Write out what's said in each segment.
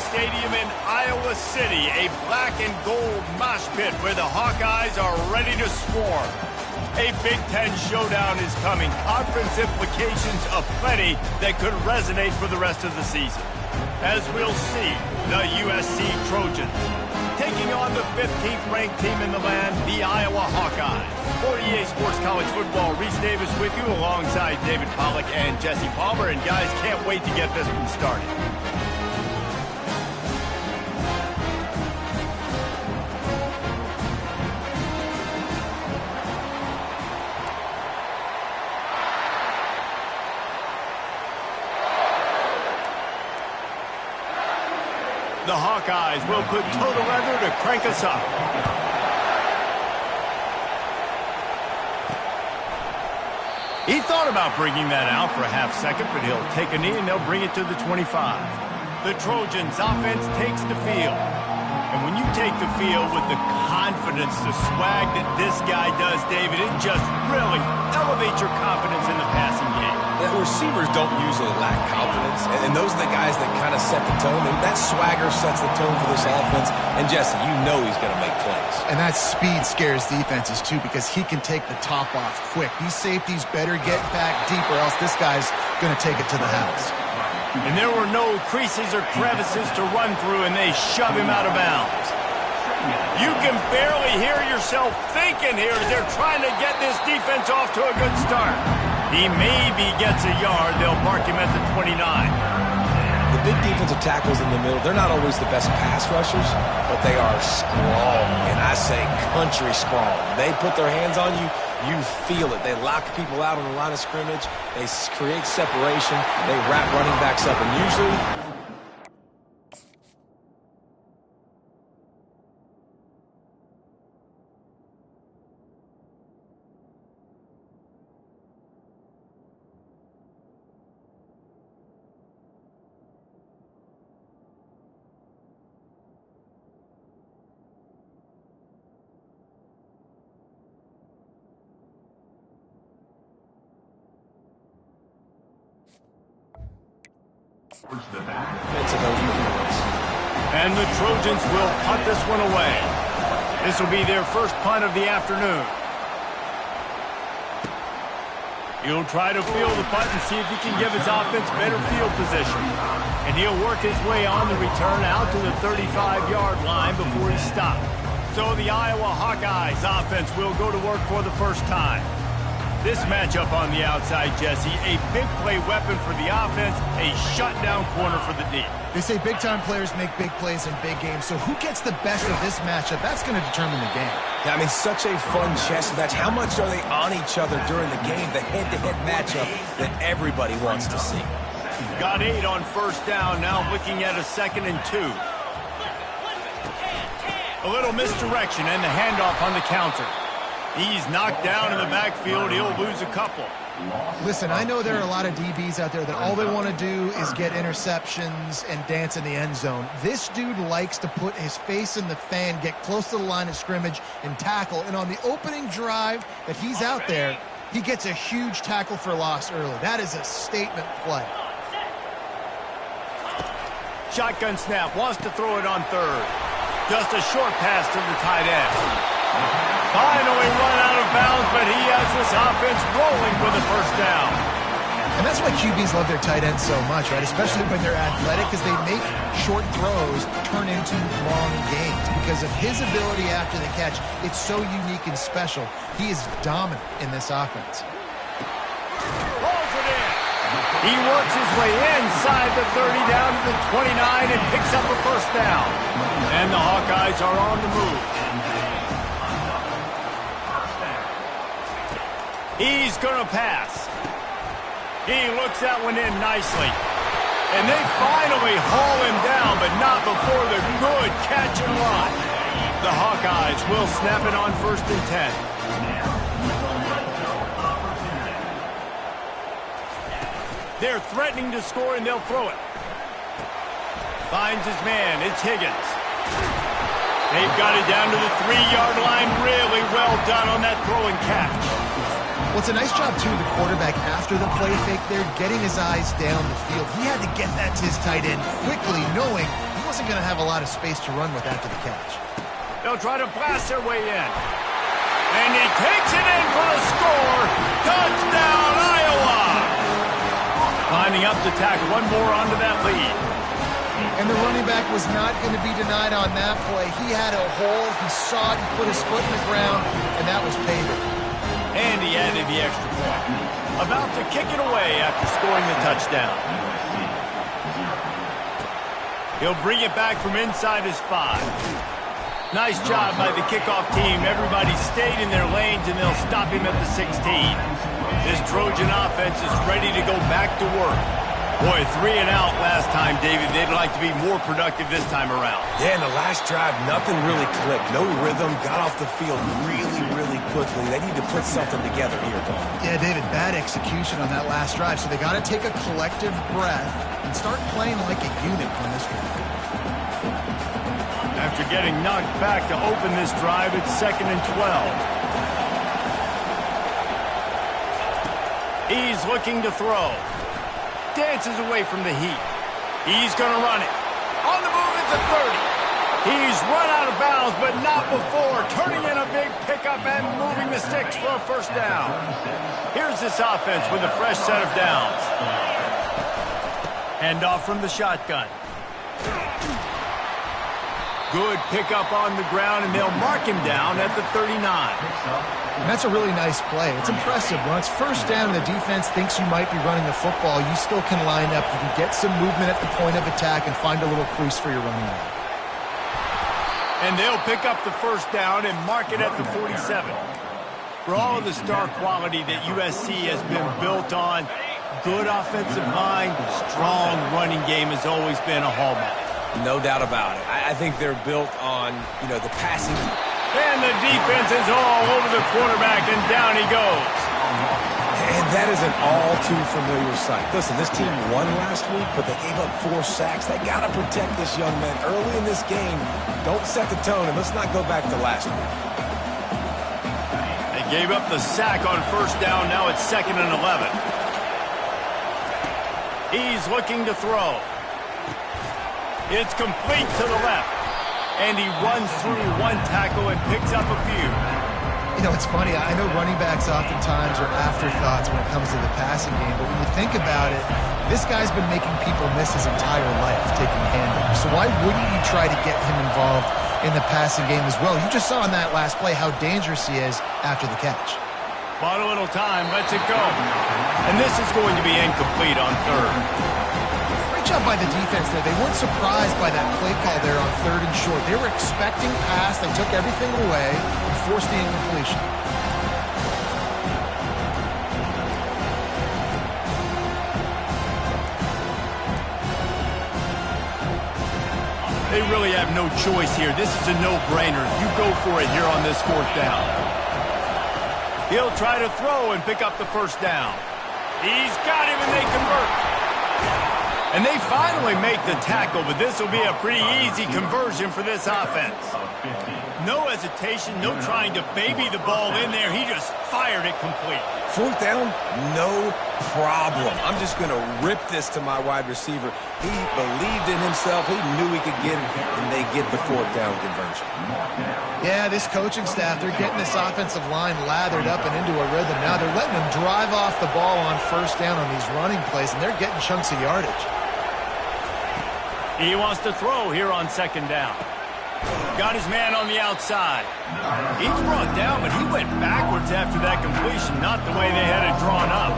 Stadium in Iowa City, a black and gold mosh pit where the Hawkeyes are ready to swarm. A Big Ten showdown is coming. Conference implications aplenty that could resonate for the rest of the season. As we'll see, the USC Trojans taking on the 15th ranked team in the land, the Iowa Hawkeyes. 48 Sports College Football, Reese Davis with you alongside David Pollack and Jesse Palmer. And guys, can't wait to get this one started. The Hawkeyes will put total leather to crank us up. He thought about bringing that out for a half second, but he'll take a knee and they'll bring it to the 25. The Trojans' offense takes the field. And when you take the field with the confidence, the swag that this guy does, David, it just really elevates your confidence in the passing game. The receivers don't usually lack confidence, and those are the guys that kind of set the tone. And that swagger sets the tone for this offense. And Jesse, you know he's going to make plays. And that speed scares defenses too, because he can take the top off quick. These safeties better get back deep, or else this guy's going to take it to the house. And there were no creases or crevices to run through, and they shove him out of bounds. You can barely hear yourself thinking here as they're trying to get this defense off to a good start. He maybe gets a yard. They'll mark him at the 29. The big defensive tackles in the middle, they're not always the best pass rushers, but they are strong, and I say country strong. They put their hands on you, you feel it. They lock people out on the line of scrimmage. They create separation. They wrap running backs up, and usually and the Trojans will punt this one away. This will be their first punt of the afternoon. He'll try to field the punt and see if he can give his offense better field position. And he'll work his way on the return out to the 35-yard line before he stopped. So the Iowa Hawkeyes offense will go to work for the first time. This matchup on the outside, Jesse, a big play weapon for the offense, a shutdown corner for the D. They say big-time players make big plays in big games, so who gets the best of this matchup? That's going to determine the game. Yeah, I mean, such a fun chess match. How much are they on each other during the game, the head-to-head matchup that everybody wants to see? Got 8 on first down, now looking at a 2nd and 2. A little misdirection and the handoff on the counter. He's knocked down in the backfield. He'll lose a couple. Listen, I know there are a lot of DBs out there that all they want to do is get interceptions and dance in the end zone. This dude likes to put his face in the fan, get close to the line of scrimmage, and tackle. And on the opening drive that he's out there, he gets a huge tackle for loss early. That is a statement play. Shotgun snap, wants to throw it on third. Just a short pass to the tight end. Finally run out of bounds, but he has this offense rolling for the first down. And that's why QBs love their tight ends so much, right? Especially when they're athletic, because they make short throws turn into long gains. Because of his ability after the catch, it's so unique and special. He is dominant in this offense. Rolls it in. He works his way inside the 30 down to the 29 and picks up a first down. And the Hawkeyes are on the move. He's going to pass. He looks that one in nicely. And they finally haul him down, but not before the good catch and run. The Hawkeyes will snap it on 1st and 10. They're threatening to score, and they'll throw it. Finds his man. It's Higgins. They've got it down to the 3-yard line. Really well done on that throw and catch. Well, it's a nice job, too, the quarterback after the play fake there, getting his eyes down the field. He had to get that to his tight end quickly, knowing he wasn't going to have a lot of space to run with after the catch. They'll try to blast their way in. And he takes it in for the score. Touchdown, Iowa! Lining up to tack one more onto that lead. And the running back was not going to be denied on that play. He had a hole. He saw it. He put his foot in the ground, and that was payback. And he added the extra point. About to kick it away after scoring the touchdown. He'll bring it back from inside his 5. Nice job by the kickoff team. Everybody stayed in their lanes, and they'll stop him at the 16. This Trojan offense is ready to go back to work. Boy, 3 and out last time, David. They'd like to be more productive this time around. Yeah, in the last drive, nothing really clicked. No rhythm, got off the field really, really quickly. They need to put something together here, Paul. Yeah, David, bad execution on that last drive, so they got to take a collective breath and start playing like a unit on this drive. After getting knocked back to open this drive, it's 2nd and 12. He's looking to throw. Dances away from the heat. He's going to run it. On the move at the 30. He's run out of bounds, but not before turning in a big pickup and moving the sticks for a first down. Here's this offense with a fresh set of downs. Handoff from the shotgun. Good pickup on the ground, and they'll mark him down at the 39. And that's a really nice play. It's impressive. When it's first down and the defense thinks you might be running the football, you still can line up. You can get some movement at the point of attack and find a little crease for your running back. And they'll pick up the first down and mark it at the 47. For all of the star quality that USC has been built on, good offensive line, strong running game has always been a hallmark. No doubt about it. I think they're built on, the passing. And the defense is all over the quarterback, and down he goes. And that is an all-too-familiar sight. Listen, this team won last week, but they gave up 4 sacks. They got to protect this young man early in this game. Don't set the tone, and let's not go back to last week. They gave up the sack on first down. Now it's 2nd and 11. He's looking to throw. It's complete to the left. And he runs through 1 tackle and picks up a few. It's funny. I know running backs oftentimes are afterthoughts when it comes to the passing game, but when you think about it, this guy's been making people miss his entire life taking handoffs. So why wouldn't you try to get him involved in the passing game as well? You just saw in that last play how dangerous he is after the catch. Bought a little time, lets it go. And this is going to be incomplete on 3rd. Job by the defense there. They weren't surprised by that play call there on 3rd and short. They were expecting pass. They took everything away and forced the incompletion. They really have no choice here. This is a no-brainer. You go for it here on this 4th down. He'll try to throw and pick up the first down. He's got him, and they convert. And they finally make the tackle, but this will be a pretty easy conversion for this offense. No hesitation, no trying to baby the ball in there. He just fired it complete. 4th down, no problem. I'm just going to rip this to my wide receiver. He believed in himself. He knew he could get it, and they get the 4th down conversion. Yeah, this coaching staff, they're getting this offensive line lathered up and into a rhythm. Now they're letting them drive off the ball on first down on these running plays, and they're getting chunks of yardage. He wants to throw here on 2nd down. Got his man on the outside. He's brought down, but he went backwards after that completion, not the way they had it drawn up.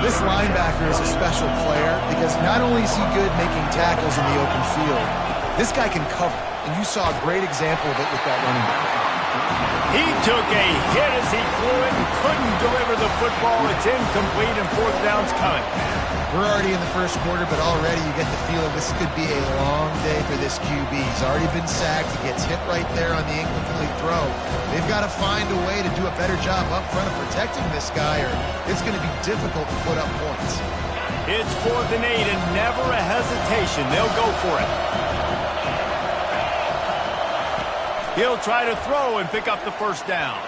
This linebacker is a special player because not only is he good making tackles in the open field, this guy can cover, and you saw a great example of it with that running back. He took a hit as he threw it and couldn't deliver the football. It's incomplete, and 4th down's coming. We're already in the first quarter, but already you get the feeling this could be a long day for this QB. He's already been sacked. He gets hit right there on the incomplete throw. They've got to find a way to do a better job up front of protecting this guy, or it's going to be difficult to put up points. It's 4th and 8, and never a hesitation. They'll go for it. He'll try to throw and pick up the first down.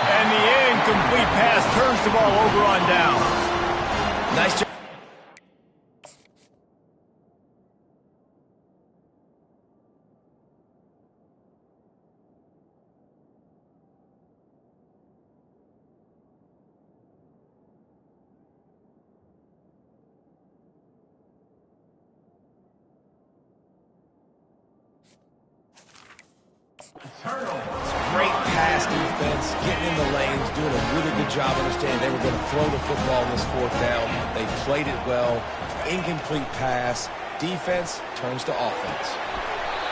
And the incomplete pass turns the ball over on downs. Nice job. Great pass defense, getting in the lanes, doing a really good job understanding they were going to throw the football in this fourth down. They played it well. Incomplete pass. Defense turns to offense.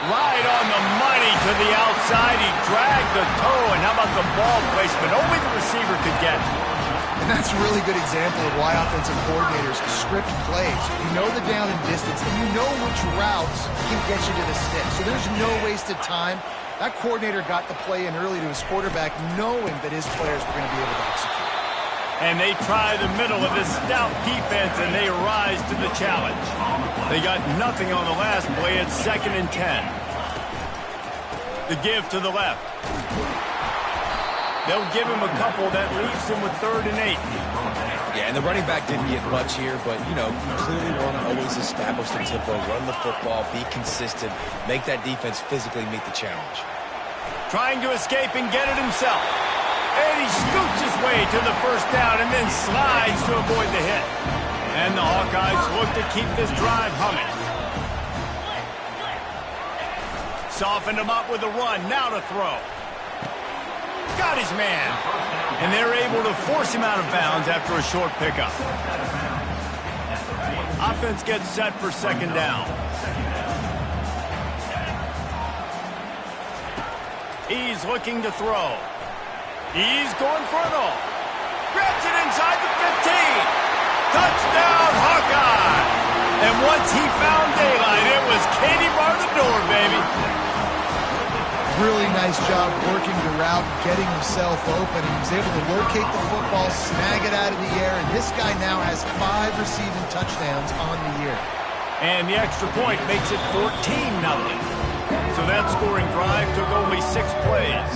Right on the money to the outside. He dragged the toe, and how about the ball placement? Only the receiver could get. And that's a really good example of why offensive coordinators script plays. You know the down and distance, and you know which routes can get you to the stick. So there's no wasted time. That coordinator got the play in early to his quarterback, knowing that his players were going to be able to execute. And they try the middle of this stout defense, and they rise to the challenge. They got nothing on the last play. It's 2nd and 10. The give to the left. They'll give him a couple. That leaves him with 3rd and 8. Yeah, and the running back didn't get much here, but, you know, you clearly want to always establish the tempo, run the football, be consistent, make that defense physically meet the challenge. Trying to escape and get it himself. And he scoots his way to the first down and then slides to avoid the hit. And the Hawkeyes look to keep this drive humming. Softened him up with a run. Now to throw. Got his man. And they're able to force him out of bounds after a short pickup. Offense gets set for 2nd down. He's looking to throw. He's going for it all. Grabs it inside the 15. Touchdown, Hawkeye! And once he found daylight, it was Katie bar the door, baby. Really nice job working the route, getting himself open. He was able to locate the football, snag it out of the air, and this guy now has 5 receiving touchdowns on the year. And the extra point makes it 14-0. So that scoring drive took only 6 plays.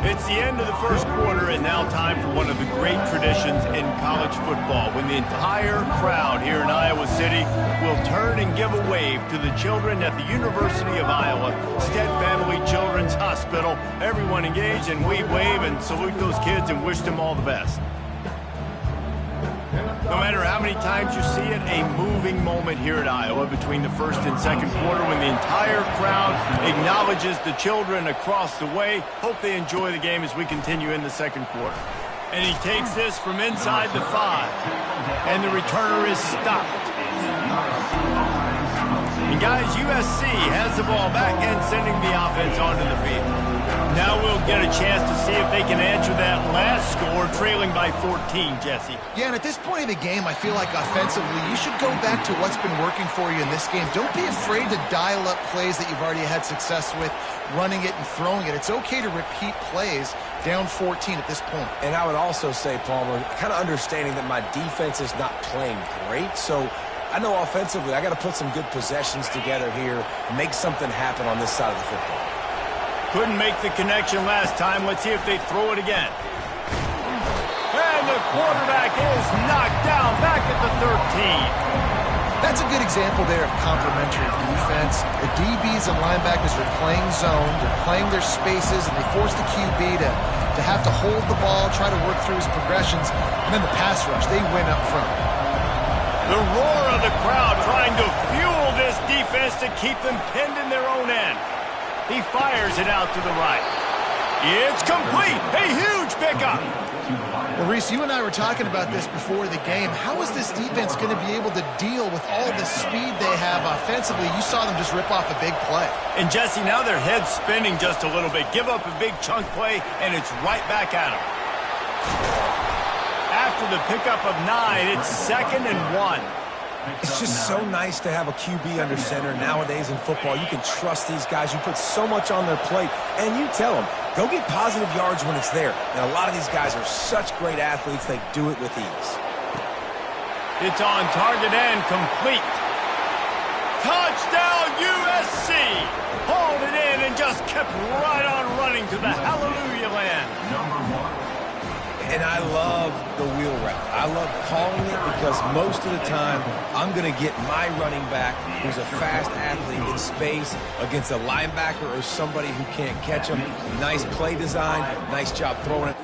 It's the end of the first quarter, and now time for one of the great traditions in college football, when the entire crowd here in Iowa City will turn and give a wave to the children at the University of Iowa Stead Family Children's Hospital. Everyone engaged, and we wave and salute those kids and wish them all the best. No matter how many times you see it, a moving moment here at Iowa between the first and second quarter when the entire crowd acknowledges the children across the way. Hope they enjoy the game as we continue in the second quarter. And he takes this from inside the 5. And the returner is stopped. And guys, USC has the ball back and sending the offense onto the field. Now we'll get a chance to see if they can answer that last score, trailing by 14, Jesse. Yeah, and at this point of the game, I feel like offensively, you should go back to what's been working for you in this game. Don't be afraid to dial up plays that you've already had success with, running it and throwing it. It's okay to repeat plays down 14 at this point. And I would also say, Palmer, kind of understanding that my defense is not playing great, so I know offensively I got to put some good possessions together here, make something happen on this side of the football. Couldn't make the connection last time. Let's see if they throw it again. And the quarterback is knocked down back at the 13. That's a good example there of complementary defense. The DBs and linebackers are playing zone, they're playing their spaces, and they force the QB to have to hold the ball, try to work through his progressions, and then the pass rush, they win up front. The roar of the crowd trying to fuel this defense to keep them pinned in their own end. He fires it out to the right. It's complete. A huge pickup. Well, Reese, you and I were talking about this before the game. How is this defense going to be able to deal with all the speed they have offensively? You saw them just rip off a big play. And, Jesse, now their head's spinning just a little bit. Give up a big chunk play, and it's right back at them. After the pickup of 9, it's 2nd and 1. It's just so nice to have a QB under center nowadays in football. You can trust these guys. You put so much on their plate, and you tell them, go get positive yards when it's there. And a lot of these guys are such great athletes, they do it with ease. It's on target and complete. Touchdown, USC! Hauled it in and just kept right on running to the hallelujah land. And I love the wheel route. I love calling it because most of the time I'm going to get my running back, who's a fast athlete, in space against a linebacker or somebody who can't catch him. Nice play design. Nice job throwing it.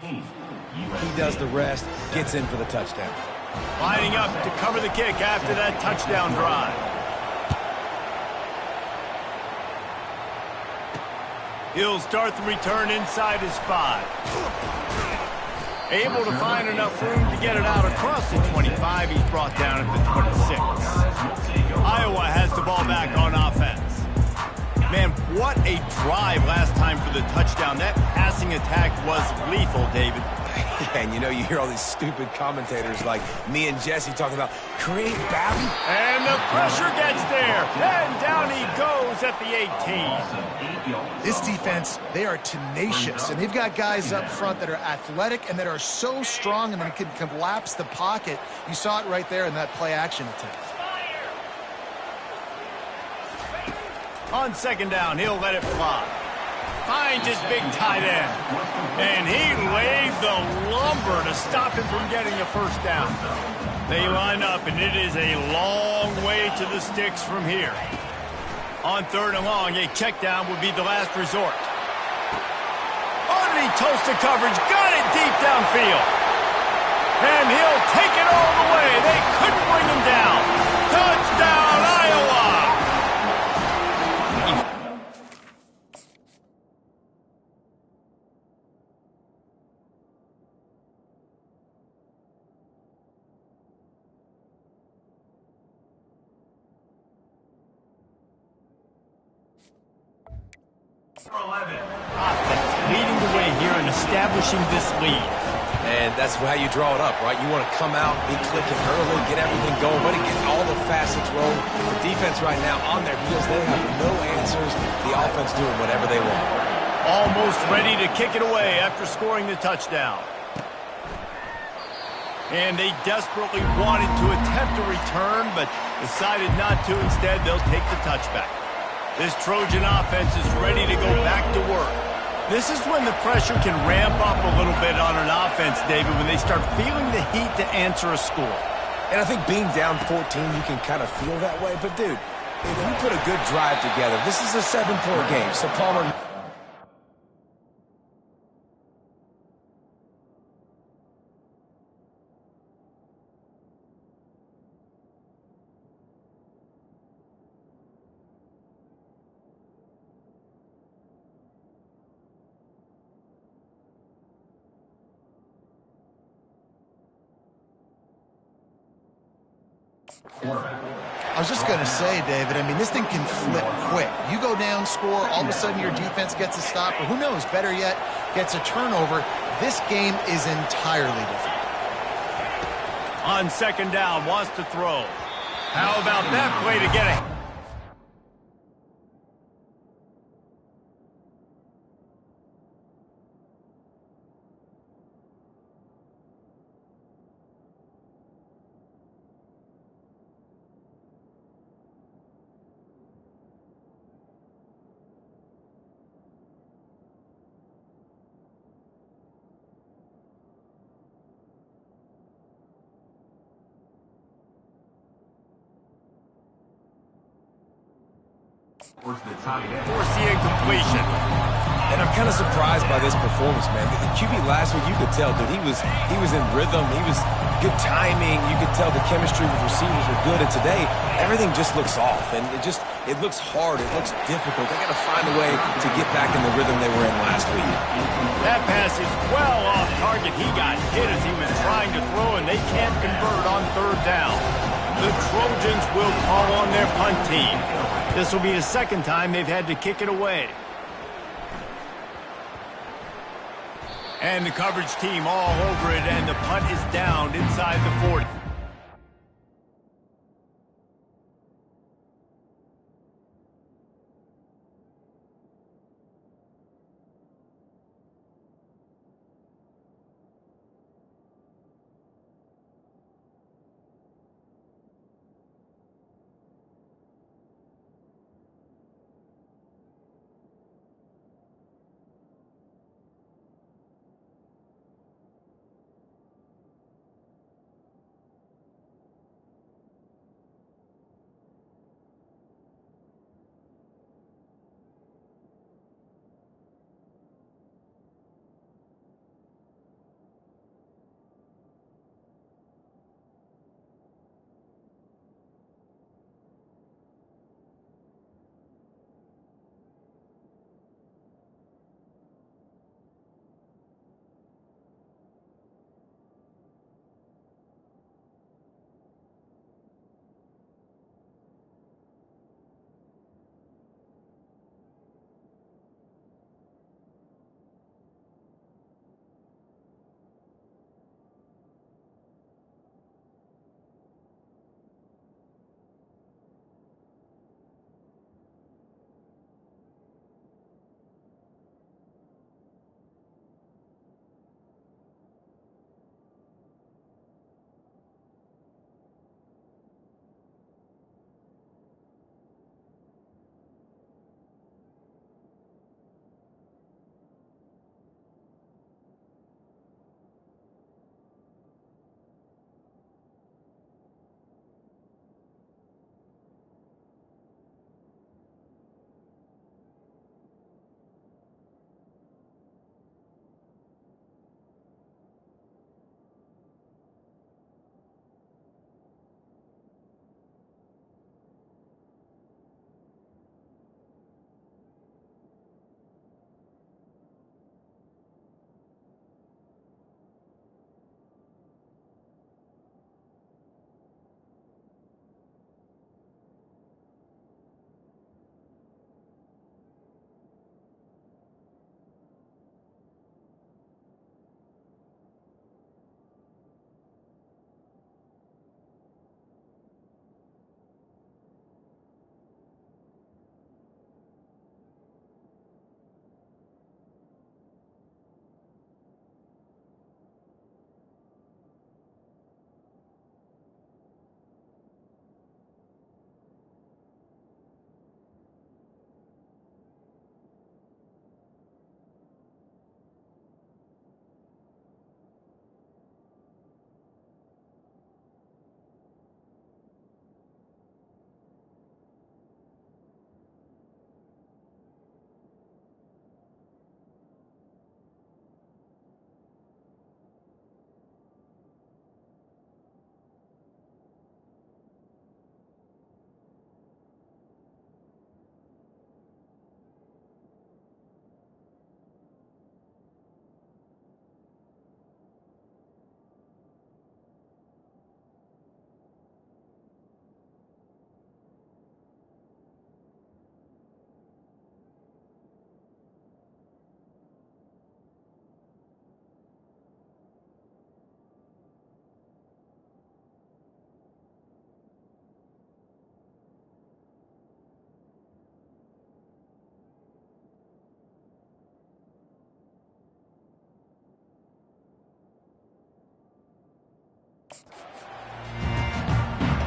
He does the rest, gets in for the touchdown. Lining up to cover the kick after that touchdown drive. He'll start the return inside his 5. Able to find enough room to get it out across the 25. He's brought down at the 26. Iowa has the ball back on offense. Man, what a drive last time for the touchdown. That passing attack was lethal, David. And you know, you hear all these stupid commentators like me and Jesse talking about create battle. And the pressure gets there. And down he goes at the 18. This defense, they are tenacious, and they've got guys up front that are athletic and that are so strong and that can collapse the pocket. You saw it right there in that play-action attempt. On second down, he'll let it fly. Finds his big tight end. And he lays the lumber to stop him from getting a first down. They line up, and it is a long way to the sticks from here. On third and long, a check down would be the last resort. Underneath toasted coverage, got it deep downfield. And he'll take it all the way. They couldn't bring him down. Touchdown, Iowa! Offense leading the way here and establishing this lead. And that's how you draw it up, right? You want to come out, be clicking early, get everything going, but get all the facets rolling. The defense right now on their heels, they have no answers. The offense doing whatever they want. Almost ready to kick it away after scoring the touchdown. And they desperately wanted to attempt a return, but decided not to. Instead, they'll take the touchback. This Trojan offense is ready to go back to work. This is when the pressure can ramp up a little bit on an offense, David, when they start feeling the heat to answer a score. And I think being down 14, you can kind of feel that way. But, dude, if you put a good drive together, this is a 7-point game. So, Palmer... I was just going to say, David, I mean, this thing can flip quick. You go down, score, all of a sudden your defense gets a stop, or who knows, better yet, gets a turnover. This game is entirely different. On second down, wants to throw. How about that play to get it? Force the incompletion. And I'm kind of surprised by this performance, man. The QB last week, you could tell, dude, he was in rhythm. He was good timing. You could tell the chemistry with receivers were good. And today, everything just looks off. And it looks hard. It looks difficult. They got to find a way to get back in the rhythm they were in last week. That pass is well off target. He got hit as he was trying to throw, and they can't convert on third down. The Trojans will call on their punt team. This will be the second time they've had to kick it away. And the coverage team all over it, and the punt is down inside the 40.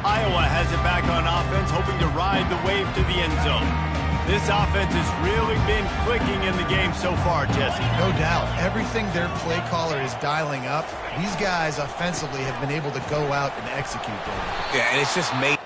Iowa has it back on offense, hoping to ride the wave to the end zone. This offense has really been clicking in the game so far, Jesse. No doubt. Everything their play caller is dialing up, these guys offensively have been able to go out and execute there. Yeah, and it's just made.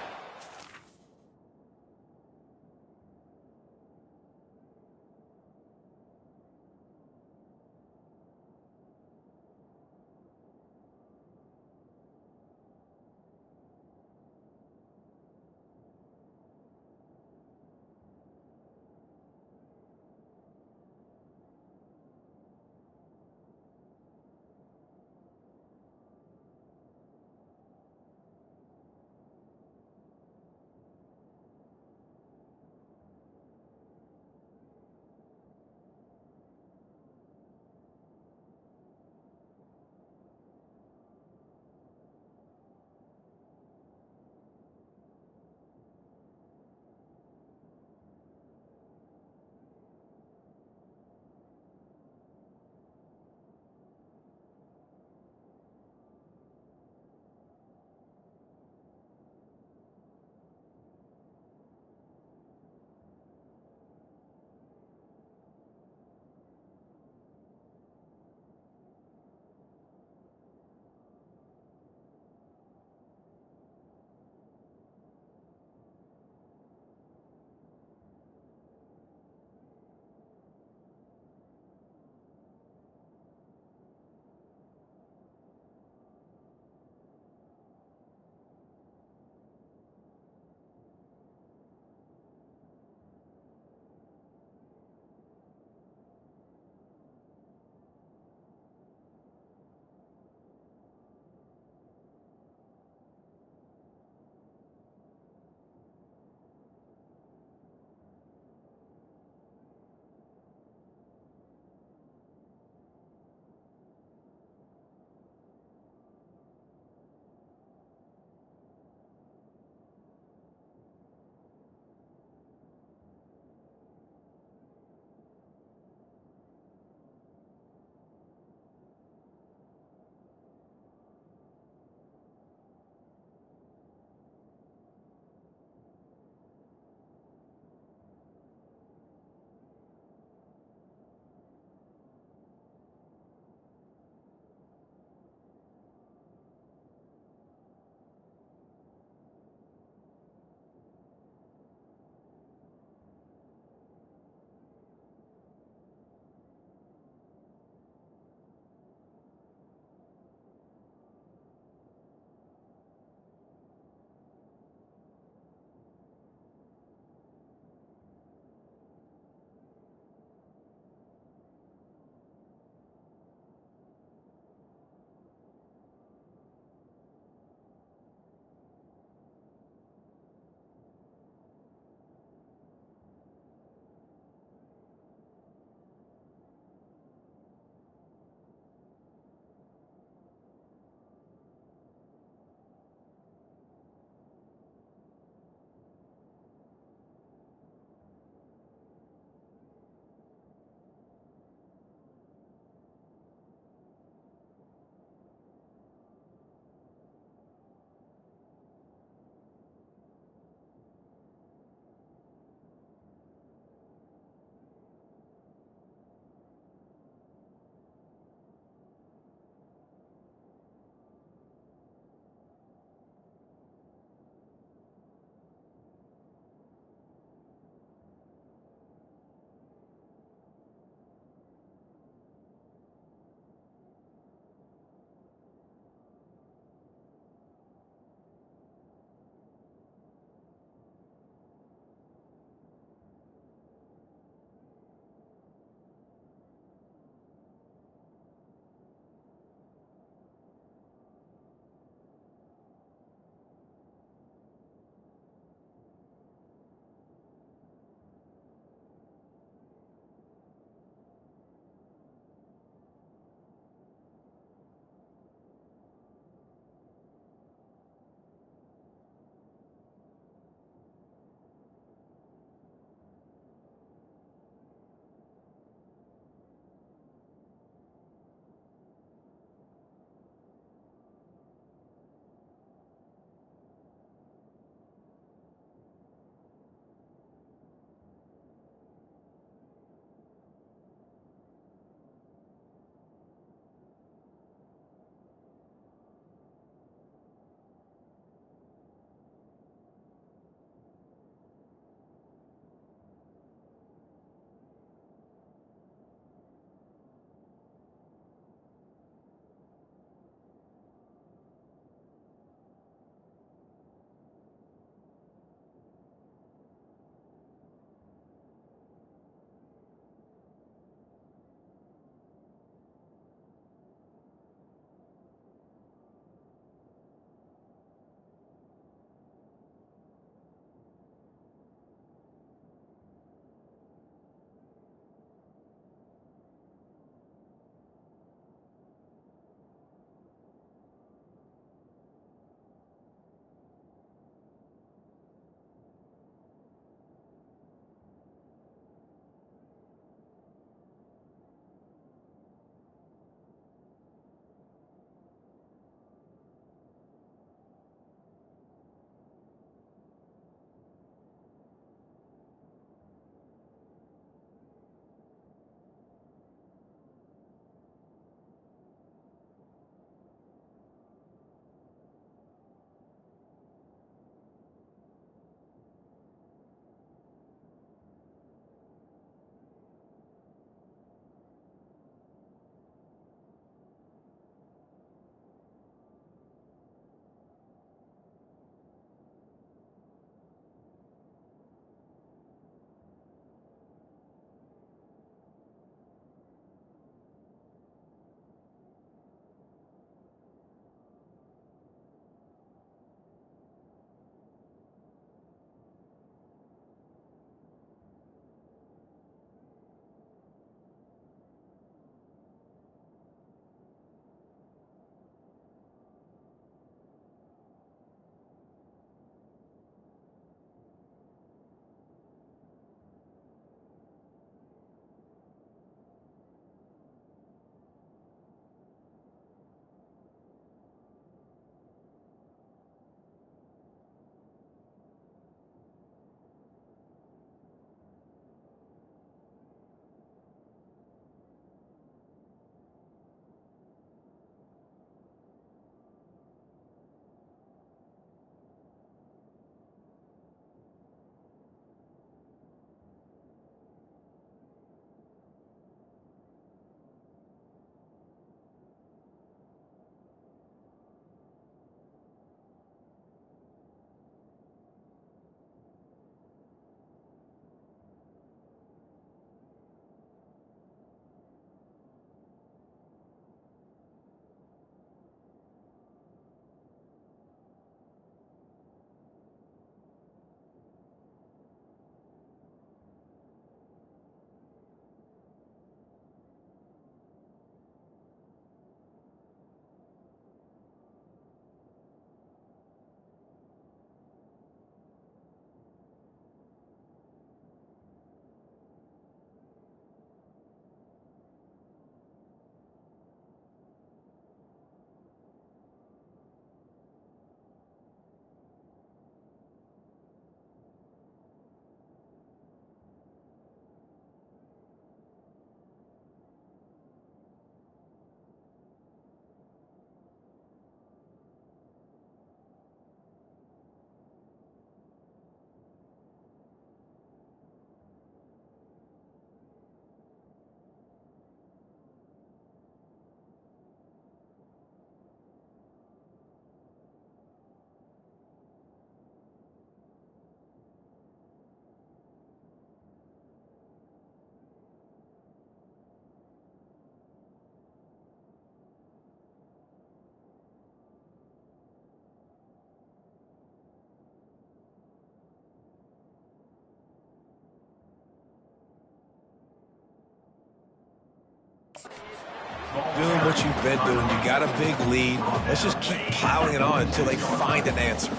Doing what you've been doing. You got a big lead. Let's just keep piling it on until they find an answer.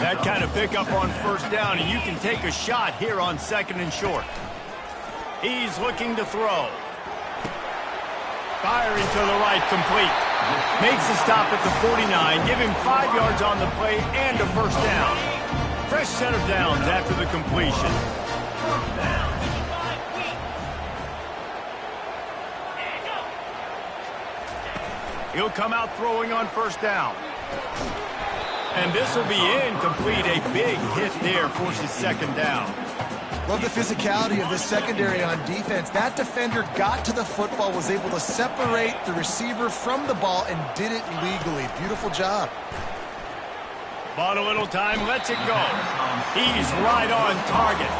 That kind of pickup on first down, and you can take a shot here on 2nd and short. He's looking to throw. Firing to the right, complete. Makes a stop at the 49. Give him 5 yards on the play and a first down. Fresh set of downs after the completion. He'll come out throwing on first down. And this will be incomplete. A big hit there forces 2nd down. Love the physicality of this secondary on defense. That defender got to the football, was able to separate the receiver from the ball, and did it legally. Beautiful job. Bought a little time, lets it go. He's right on target.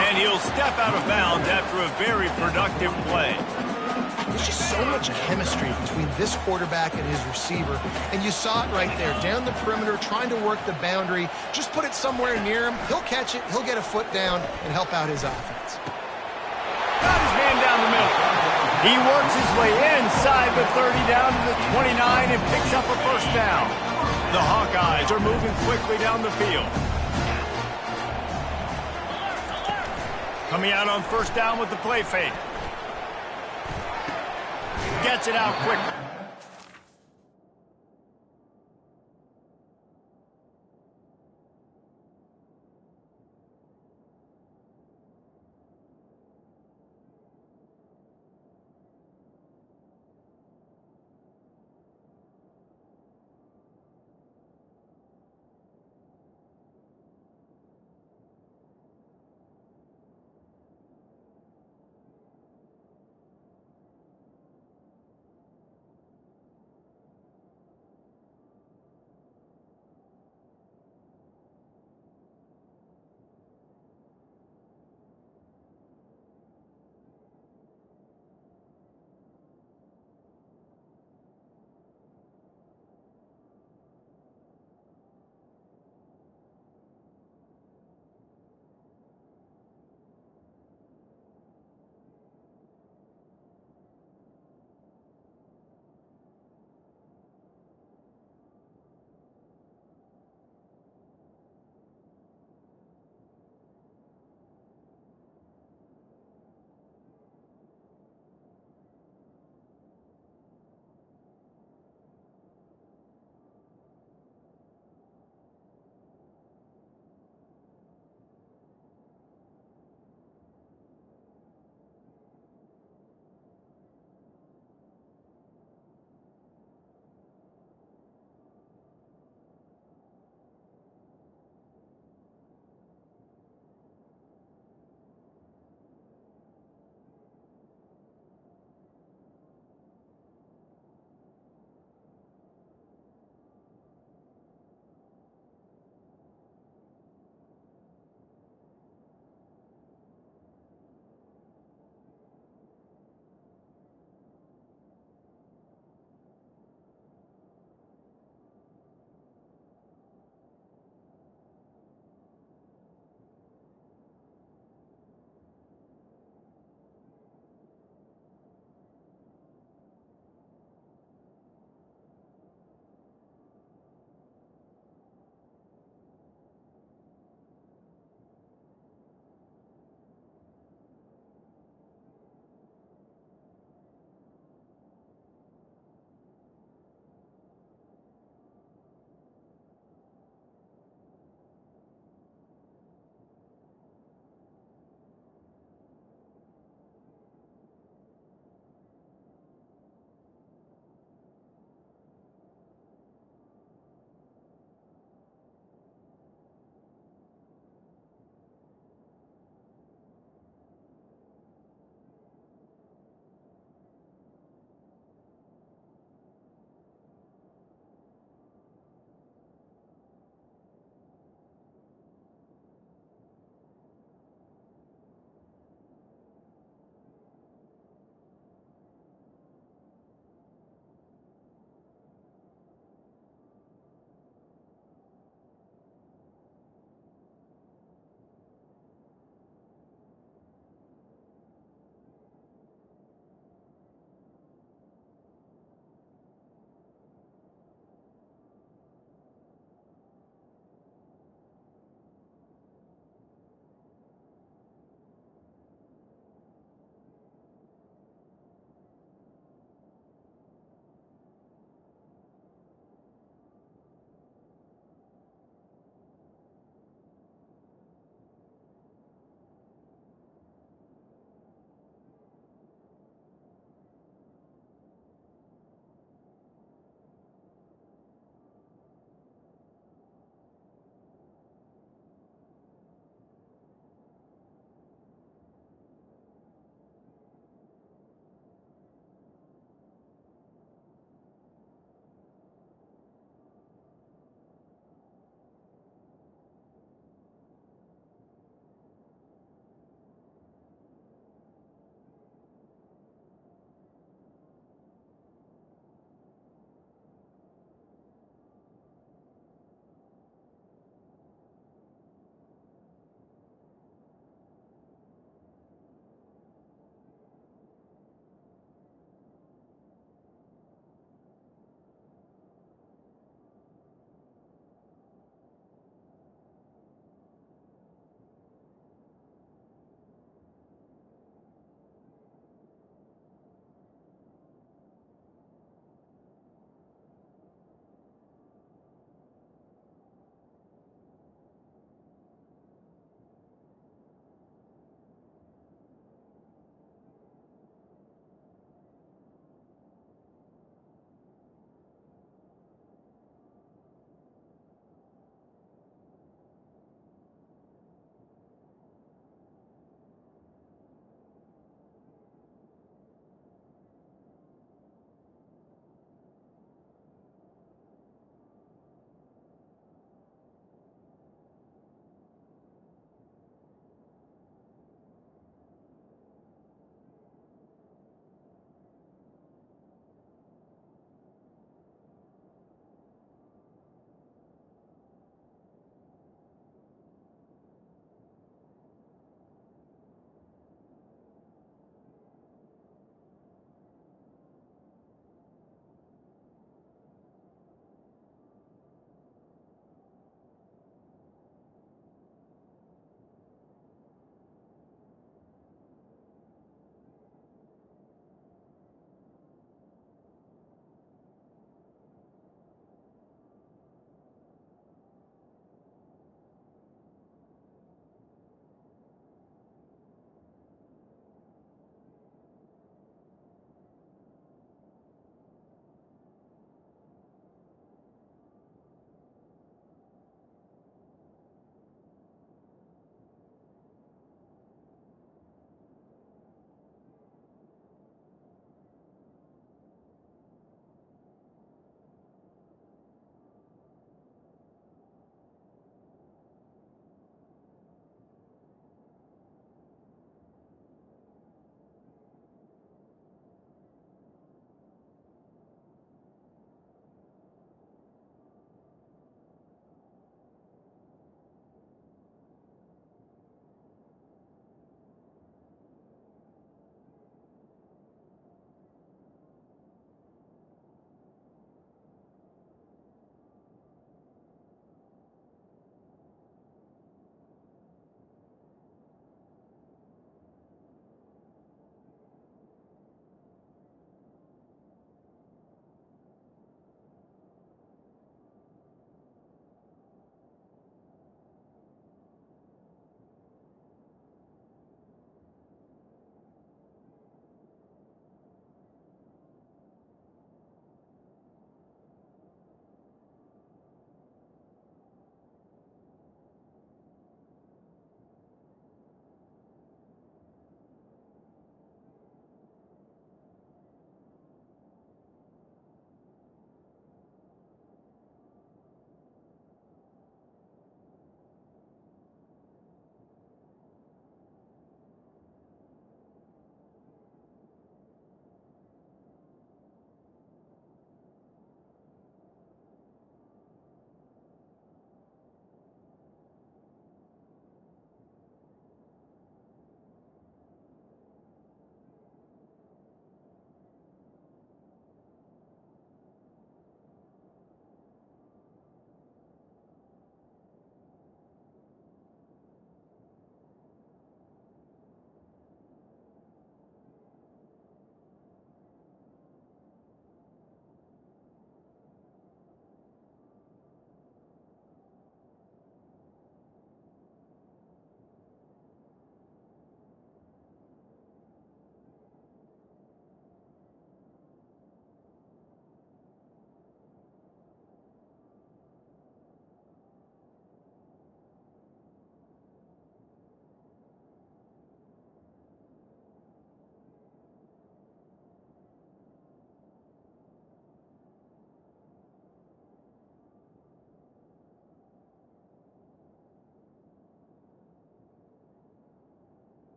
And he'll step out of bounds after a very productive play. There's just so much chemistry between this quarterback and his receiver. And you saw it right there, down the perimeter, trying to work the boundary. Just put it somewhere near him. He'll catch it, he'll get a foot down, and help out his offense. Got his man down the middle. He works his way inside the 30 down to the 29 and picks up a first down. The Hawkeyes are moving quickly down the field. Coming out on first down with the play fake. Gets it out quickly.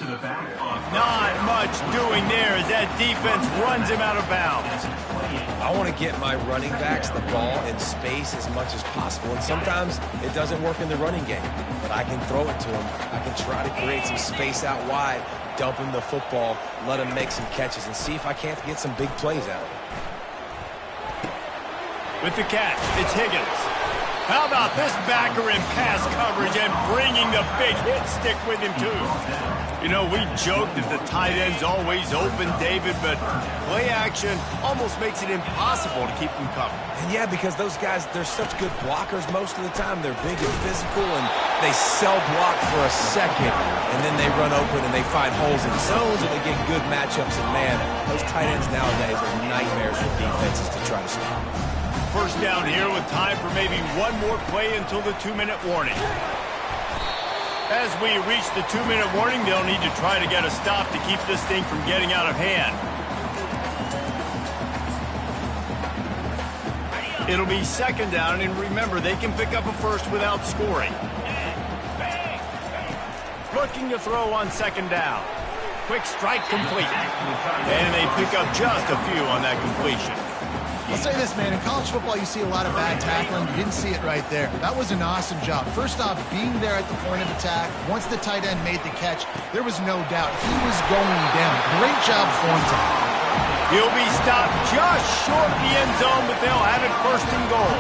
Not much doing there as that defense runs him out of bounds. I want to get my running backs the ball in space as much as possible, and sometimes it doesn't work in the running game, but I can throw it to them. I can try to create some space out wide, dump him the football, let him make some catches, and see if I can't get some big plays out of it. With the catch, it's Higgins. How about this backer in pass coverage and bringing the big hit stick with him, too? You know, we joke that the tight end's always open, David, but play action almost makes it impossible to keep them covered. And yeah, because those guys, they're such good blockers most of the time. They're big and physical, and they sell block for a second, and then they run open and they find holes in zones, and they get good matchups. And, man, those tight ends nowadays are nightmares for defenses to try to stop. First down here with time for maybe one more play until the 2-minute warning. As we reach the 2-minute warning, they'll need to try to get a stop to keep this thing from getting out of hand. It'll be second down, and remember, they can pick up a first without scoring. Looking to throw on second down. Quick strike complete. And they pick up just a few on that completion. I'll say this, man. In college football, you see a lot of bad tackling. You didn't see it right there. That was an awesome job. First off, being there at the point of attack. Once the tight end made the catch, there was no doubt he was going down. Great job Thornton. He'll be stopped just short of the end zone, but they'll have it first and goal.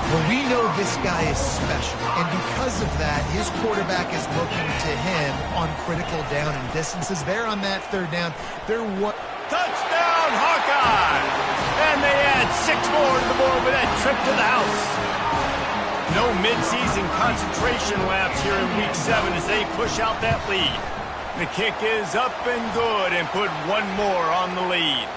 Well, we know this guy is special, and because of that, his quarterback is looking to him on critical down and distances. There on that third down, Touchdown, Hawkeyes! And they add 6 more to the board with that trip to the house. No midseason concentration laps here in Week 7 as they push out that lead. The kick is up and good and put one more on the lead.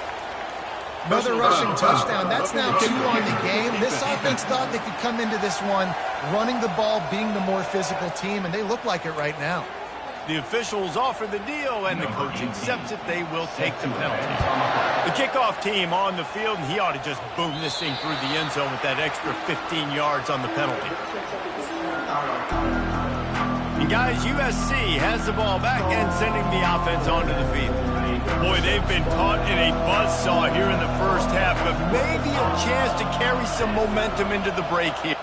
Another rushing touchdown. That's now 2 on the game. This offense thought they could come into this one running the ball, being the more physical team, and they look like it right now. The officials offer the deal, and the coach accepts it. They will take the penalty. The kickoff team on the field, and he ought to just boom this thing through the end zone with that extra 15 yards on the penalty. And guys, USC has the ball back and sending the offense onto the field. Boy, they've been caught in a buzzsaw here in the first half, but maybe a chance to carry some momentum into the break here.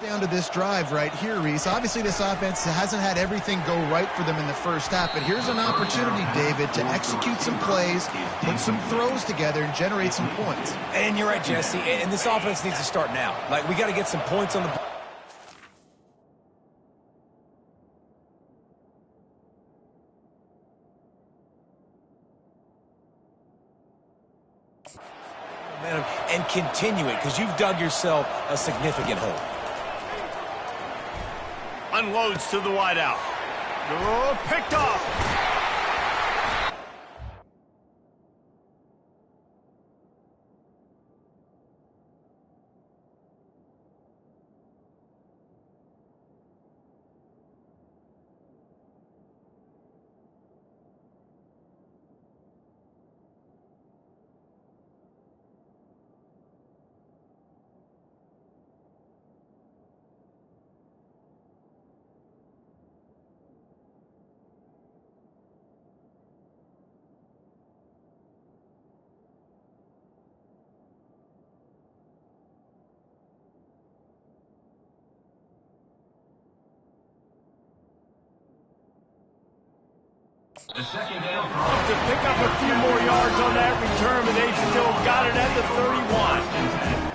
Down to this drive right here, Reese. Obviously, this offense hasn't had everything go right for them in the first half, but here's an opportunity, David, to execute some plays, put some throws together, and generate some points. And you're right, Jesse, and this offense needs to start now. Like, we got to get some points on the board. And continue it, because you've dug yourself a significant hole. Unloads to the wideout. Oh, picked off. To pick up a few more yards on that return, but they've still got it at the 31.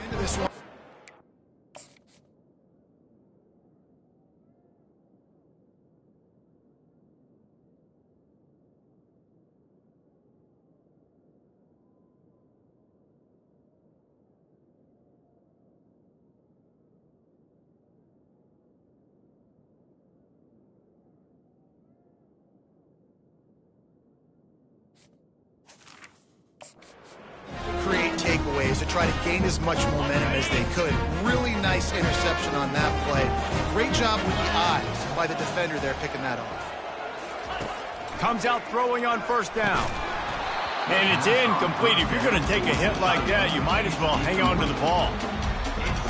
Into this one. Create takeaways to try to gain as much momentum as they could. Really nice interception on that play. Great job with the eyes by the defender there picking that off. Comes out throwing on first down. And it's incomplete. If you're going to take a hit like that, you might as well hang on to the ball.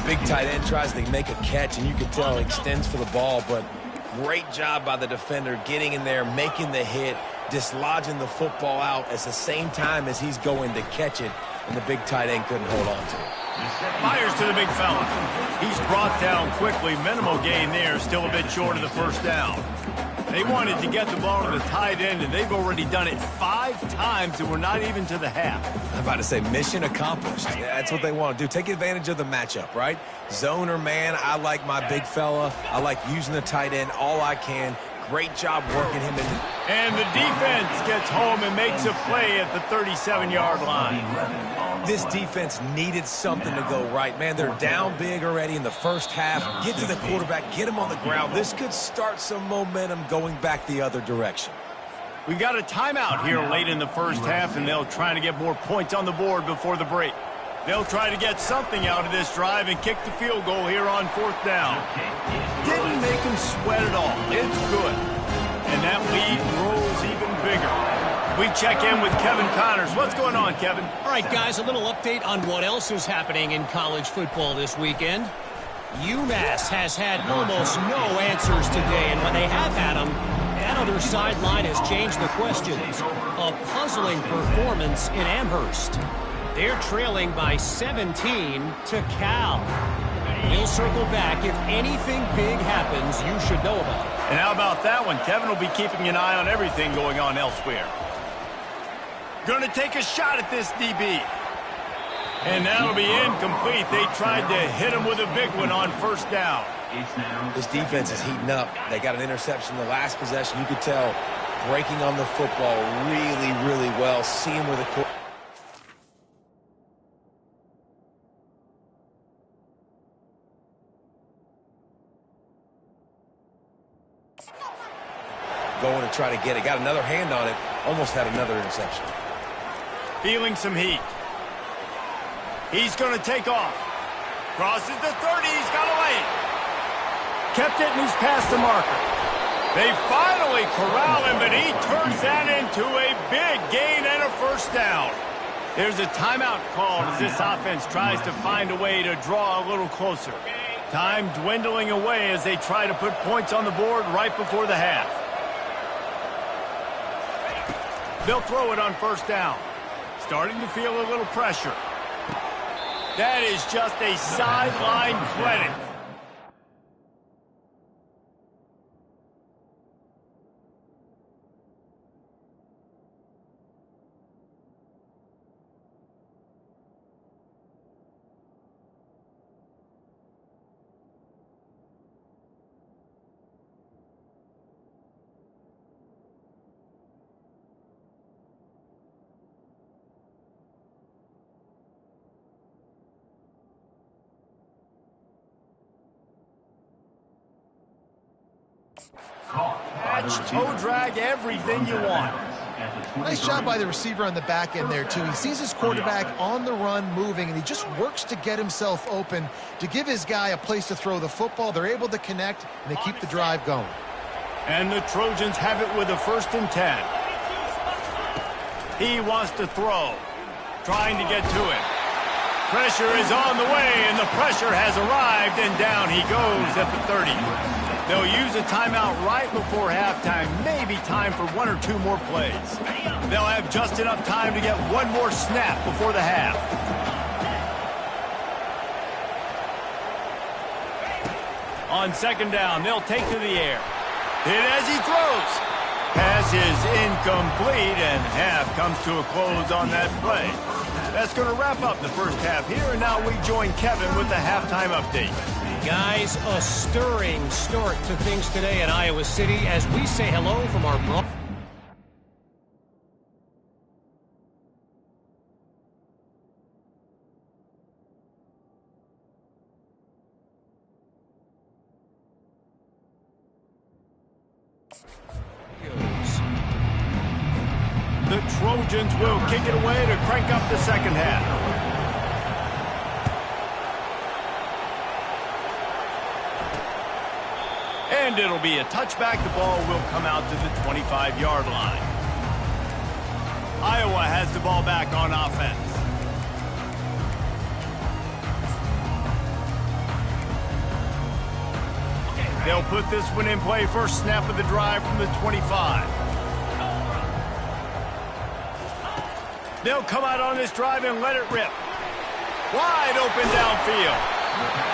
The big tight end tries to make a catch, and you can tell he extends for the ball, but great job by the defender getting in there, making the hit, dislodging the football out at the same time as he's going to catch it, and the big tight end couldn't hold on to it. Fires to the big fella. He's brought down quickly. Minimal gain there, still a bit short of the first down. They wanted to get the ball to the tight end, and they've already done it 5 times, and we're not even to the half. I'm about to say mission accomplished. That's what they want to do. Take advantage of the matchup, right? Zone or man, I like my big fella. I like using the tight end all I can. Great job working him in. And the defense gets home and makes a play at the 37-yard line. This defense needed something to go right. Man, they're down big already in the first half. Get to the quarterback, get him on the ground. This could start some momentum going back the other direction. We got a timeout here late in the first half, and they'll try to get more points on the board before the break. They'll try to get something out of this drive and kick the field goal here on 4th down. Didn't make them sweat at all. It's good. And that lead grows even bigger. We check in with Kevin Connors. What's going on, Kevin? All right, guys, a little update on what else is happening in college football this weekend. UMass has had almost no answers today, and when they have had them, that other sideline has changed the questions. A puzzling performance in Amherst. They're trailing by 17 to Cal. We'll circle back. If anything big happens, you should know about it. And how about that one? Kevin will be keeping an eye on everything going on elsewhere. Going to take a shot at this DB. And that'll be incomplete. They tried to hit him with a big one on first down. This defense is heating up. They got an interception the last possession. You could tell breaking on the football really, really well. Seeing where the going to try to get it. Got another hand on it. Almost had another interception. Feeling some heat. He's going to take off. Crosses the 30. He's got away. Kept it, and he's past the marker. They finally corral him, but he turns that into a big gain and a first down. There's a timeout called as this offense tries to find a way to draw a little closer. Time dwindling away as they try to put points on the board right before the half. They'll throw it on first down. Starting to feel a little pressure. That is just a sideline credit. Catch, toe drag, everything you want. Nice job by the receiver on the back end there, too. He sees his quarterback on the run moving, and he just works to get himself open to give his guy a place to throw the football. They're able to connect, and they keep the drive going. And the Trojans have it with a 1st and 10. He wants to throw, trying to get to it. Pressure is on the way, and the pressure has arrived, and down he goes at the 30. They'll use a timeout right before halftime, maybe time for 1 or 2 more plays. They'll have just enough time to get 1 more snap before the half. On 2nd down, they'll take to the air. Hit as he throws. Pass pass is incomplete, and half comes to a close on that play. That's going to wrap up the first half here, and now we join Kevin with the halftime update. Guys, a stirring start to things today in Iowa City as we say hello from our... The Trojans will kick it away to crank up the second half. And it'll be a touchback. The ball will come out to the 25-yard line. Iowa has the ball back on offense. They'll put this one in play. First snap of the drive from the 25. They'll come out on this drive and let it rip. Wide open downfield.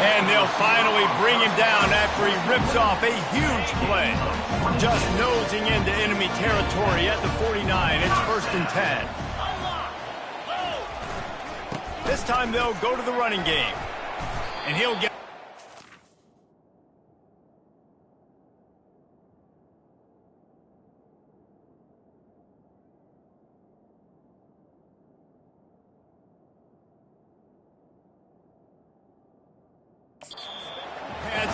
And they'll finally bring him down after he rips off a huge play. Just nosing into enemy territory at the 49. It's 1st and 10. This time they'll go to the running game. And he'll get...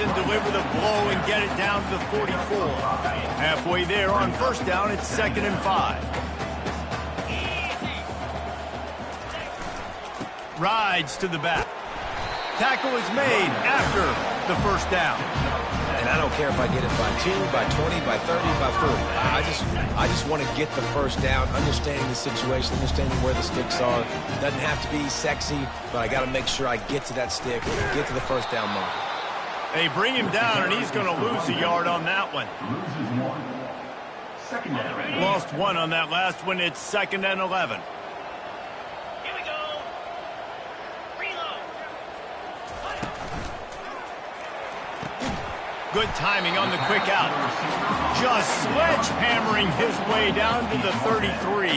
and deliver the blow and get it down to the 44. Halfway there on first down, it's 2nd and 5. Rides to the back. Tackle is made after the first down. And I don't care if I get it by 2, by 20, by 30, by 40. I just want to get the first down, understanding the situation, understanding where the sticks are. Doesn't have to be sexy, but I got to make sure I get to that stick, get to the first down mark. They bring him down, and he's going to lose a yard on that one. Lost 1 on that last one. It's 2nd and 11. Here we go. Reload. Good timing on the quick out. Just sledgehammering his way down to the 33.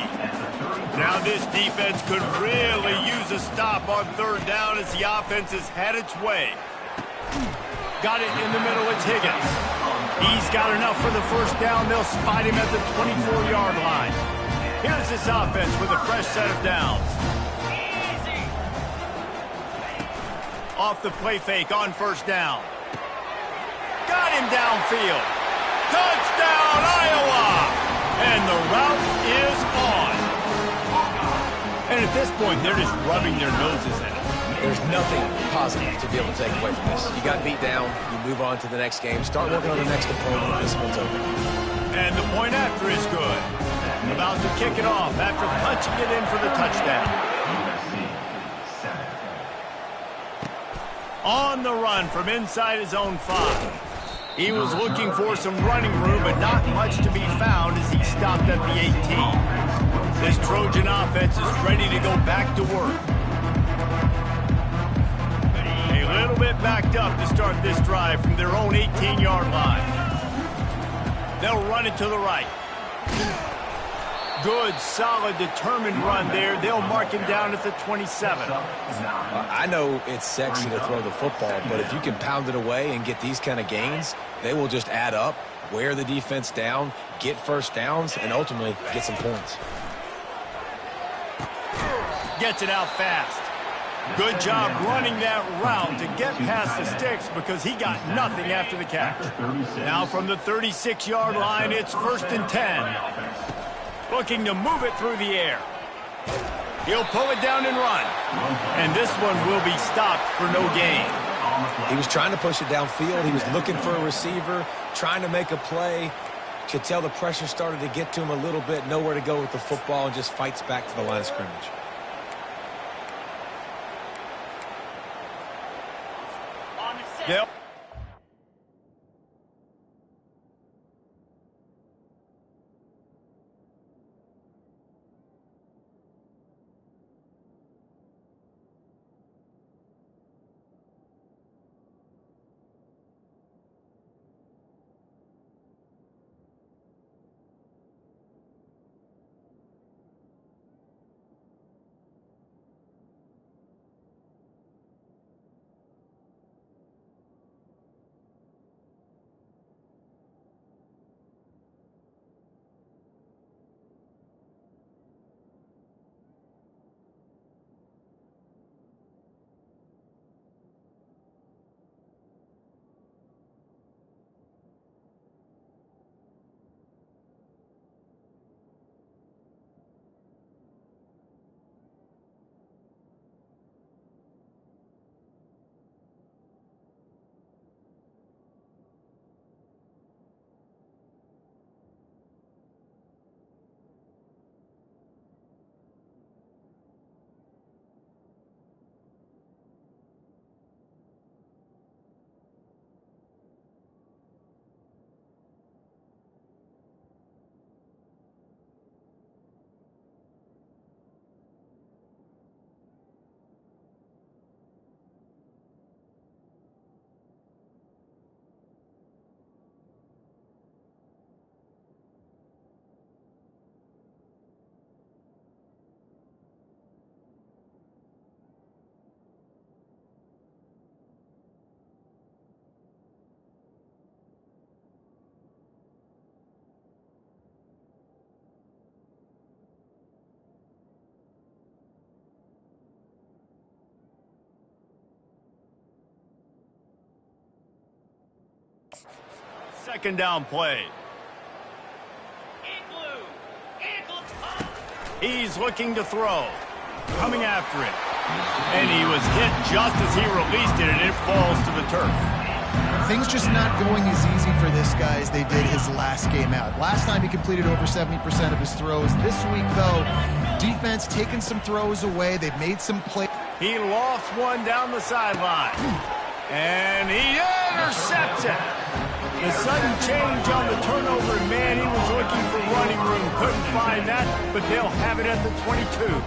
Now this defense could really use a stop on 3rd down as the offense has had its way. Got it in the middle. It's Higgins. He's got enough for the first down. They'll spot him at the 24-yard line. Here's this offense with a fresh set of downs. Off the play fake on first down. Got him downfield. Touchdown, Iowa! And the route is on. And at this point, they're just rubbing their noses in it. There's nothing positive to be able to take away from this. You got beat down, you move on to the next game, start working on the next opponent, this one's over. And the point after is good. About to kick it off after punching it in for the touchdown. On the run from inside his own 5. He was looking for some running room, but not much to be found as he stopped at the 18. This Trojan offense is ready to go back to work. A little bit backed up to start this drive from their own 18-yard line. They'll run it to the right. Good, solid, determined run there. They'll mark him down at the 27. I know it's sexy to throw the football, but if you can pound it away and get these kind of gains, they will just add up, wear the defense down, get first downs, and ultimately get some points. Gets it out fast. Good job running that route to get past the sticks because he got nothing after the catch. Now from the 36-yard line, it's 1st and 10. Looking to move it through the air. He'll pull it down and run. And this one will be stopped for no gain. He was trying to push it downfield. He was looking for a receiver, trying to make a play. Could tell the pressure started to get to him a little bit, nowhere to go with the football, and just fights back to the line of scrimmage. Yep. Second down play. He's looking to throw. Coming after it. And he was hit just as he released it, and it falls to the turf. Things just not going as easy for this guy as they did his last game out. Last time he completed over 70% of his throws. This week, though, defense taking some throws away. They've made some plays. He lofts one down the sideline. And he intercepts it. The sudden change on the turnover, man, he was looking for running room. Couldn't find that, but they'll have it at the 22.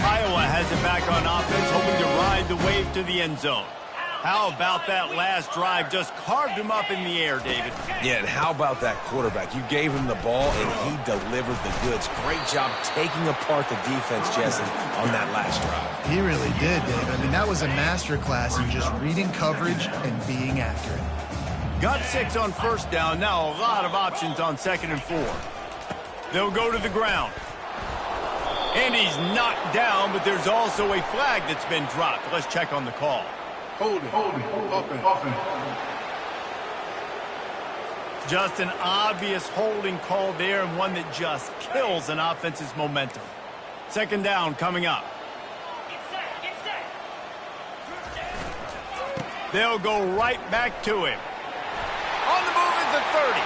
Iowa has it back on offense, hoping to ride the wave to the end zone. How about that last drive? Just carved him up in the air, David. Yeah, and how about that quarterback? You gave him the ball, and he delivered the goods. Great job taking apart the defense, Jesse, on that last drive. He really did, Dave. I mean, that was a masterclass in just reading coverage and being accurate. Got 6 on first down. Now a lot of options on 2nd and 4. They'll go to the ground. And he's knocked down, but there's also a flag that's been dropped. Let's check on the call. Holding. Just an obvious holding call there, and one that just kills an offense's momentum. 2nd down coming up. Get set. They'll go right back to him. On the move is the 30.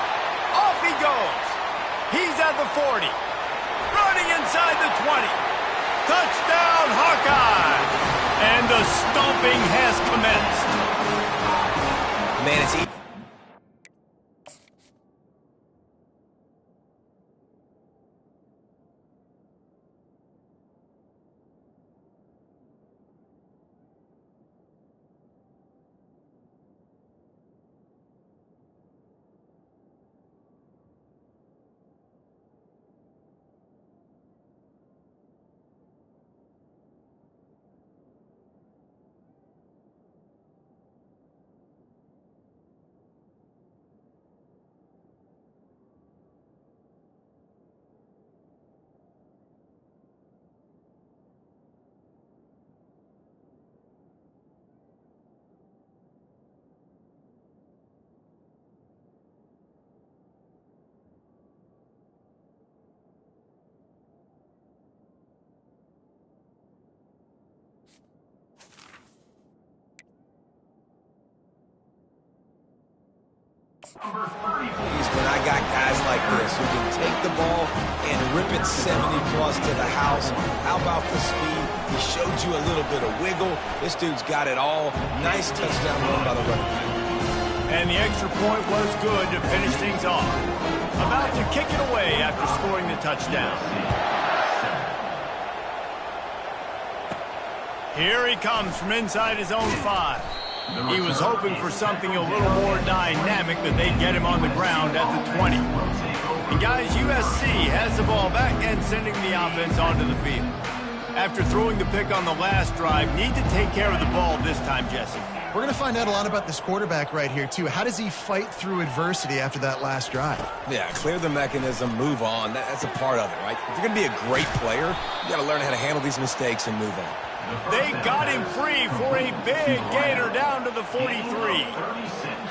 Off he goes. He's at the 40. Running inside the 20. Touchdown, Hawkeyes! And the stomping has commenced. Man, it's easy. When I got guys like this who can take the ball and rip it 70-plus to the house. How about the speed? He showed you a little bit of wiggle. This dude's got it all. Nice touchdown run by the running back. And the extra point was good to finish things off. About to kick it away after scoring the touchdown. Here he comes from inside his own 5. He was hoping for something a little more dynamic, but they get him on the ground at the 20. And guys, USC has the ball back and sending the offense onto the field. After throwing the pick on the last drive, need to take care of the ball this time, Jesse. We're going to find out a lot about this quarterback right here, too. How does he fight through adversity after that last drive? Yeah, clear the mechanism, move on. That's a part of it, right? If you're going to be a great player, you got to learn how to handle these mistakes and move on. They got him free for a big gainer down to the 43.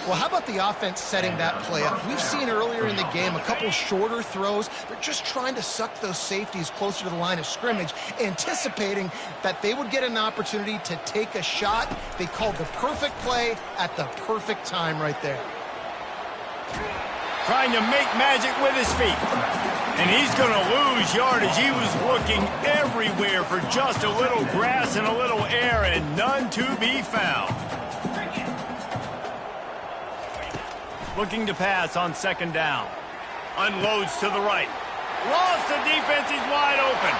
Well, how about the offense setting that play up? We've seen earlier in the game a couple shorter throws. They're just trying to suck those safeties closer to the line of scrimmage, anticipating that they would get an opportunity to take a shot. They called the perfect play at the perfect time right there. Trying to make magic with his feet. And he's going to lose yardage. He was looking everywhere for just a little grass and a little air, and none to be found. Looking to pass on 2nd down. Unloads to the right. Lost the defense. He's wide open.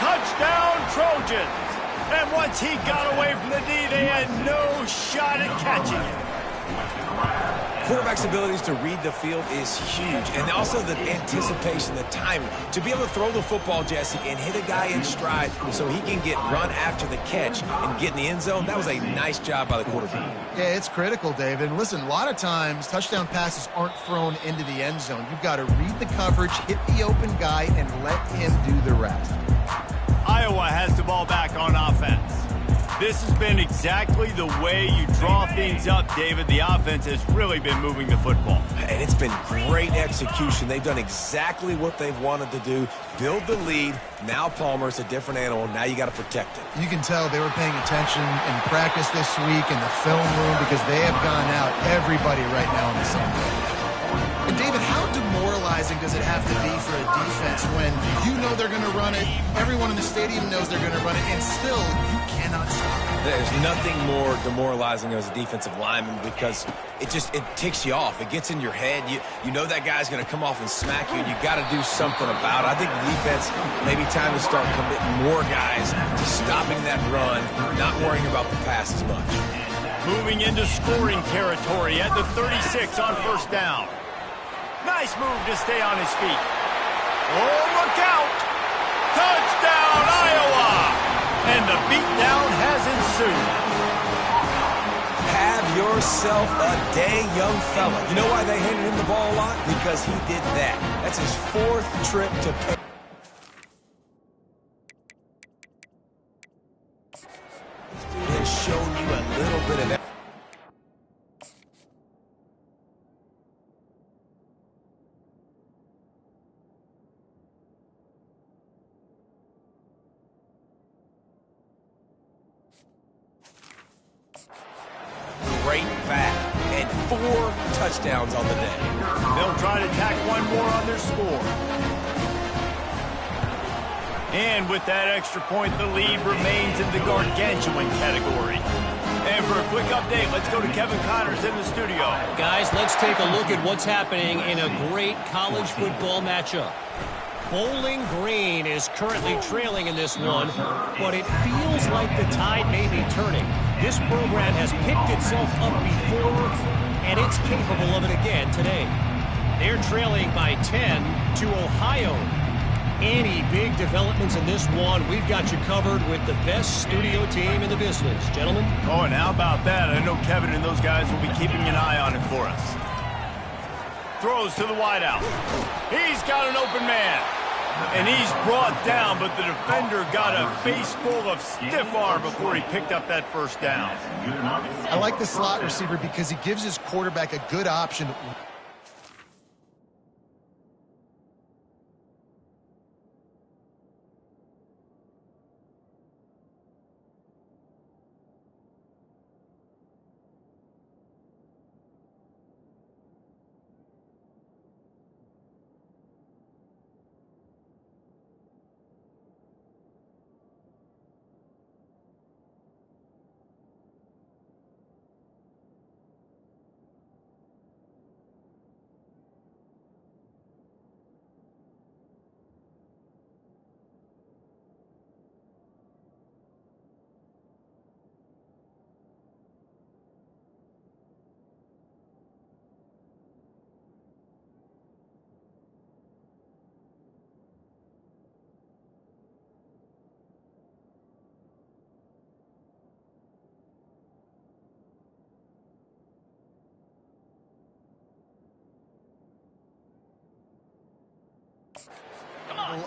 Touchdown, Trojans. And once he got away from the D, they had no shot at catching it. quarterback's abilities to read the field is huge. And also the anticipation, the timing. To be able to throw the football, Jesse, and hit a guy in stride so he can get run after the catch and get in the end zone, that was a nice job by the quarterback. Yeah, it's critical, David. And listen, a lot of times touchdown passes aren't thrown into the end zone. You've got to read the coverage, hit the open guy, and let him do the rest. Iowa has the ball back on offense. This has been exactly the way you draw things up, David. The offense has really been moving the football. And it's been great execution. They've done exactly what they've wanted to do. Build the lead. Now Palmer's a different animal. Now you got to protect it. You can tell they were paying attention in practice this week in the film room because they have gone out everybody right now in the same way. And David, how demoralizing does it have to be for a defense when you know they're going to run it, everyone in the stadium knows they're going to run it, and still you cannot stop it? There's nothing more demoralizing as a defensive lineman because it ticks you off. It gets in your head. You know that guy's going to come off and smack you, and you got to do something about it. I think the defense, maybe time to start committing more guys to stopping that run, not worrying about the pass as much. Moving into scoring territory at the 36 on first down. Nice move to stay on his feet. Oh, look out! Touchdown, Iowa! And the beatdown has ensued. Have yourself a day, young fella. You know why they handed him the ball a lot? Because he did that. That's his 4th trip to pay. Has shown you a little bit of that. Great back and 4 touchdowns on the day. They'll try to tack one more on their score. And with that extra point, the lead remains in the gargantuan category. And for a quick update, let's go to Kevin Connors in the studio. Guys, let's take a look at what's happening in a great college football matchup. Bowling Green is currently trailing in this one, but it feels like the tide may be turning. This program has picked itself up before, and it's capable of it again today. They're trailing by 10 to Ohio. Any big developments in this one, we've got you covered with the best studio team in the business. Gentlemen? Oh, and how about that? I know Kevin and those guys will be keeping an eye on it for us. Throws to the wideout. He's got an open man. And he's brought down, but the defender got a face full of stiff arm before he picked up that first down. I like the slot receiver because he gives his quarterback a good option.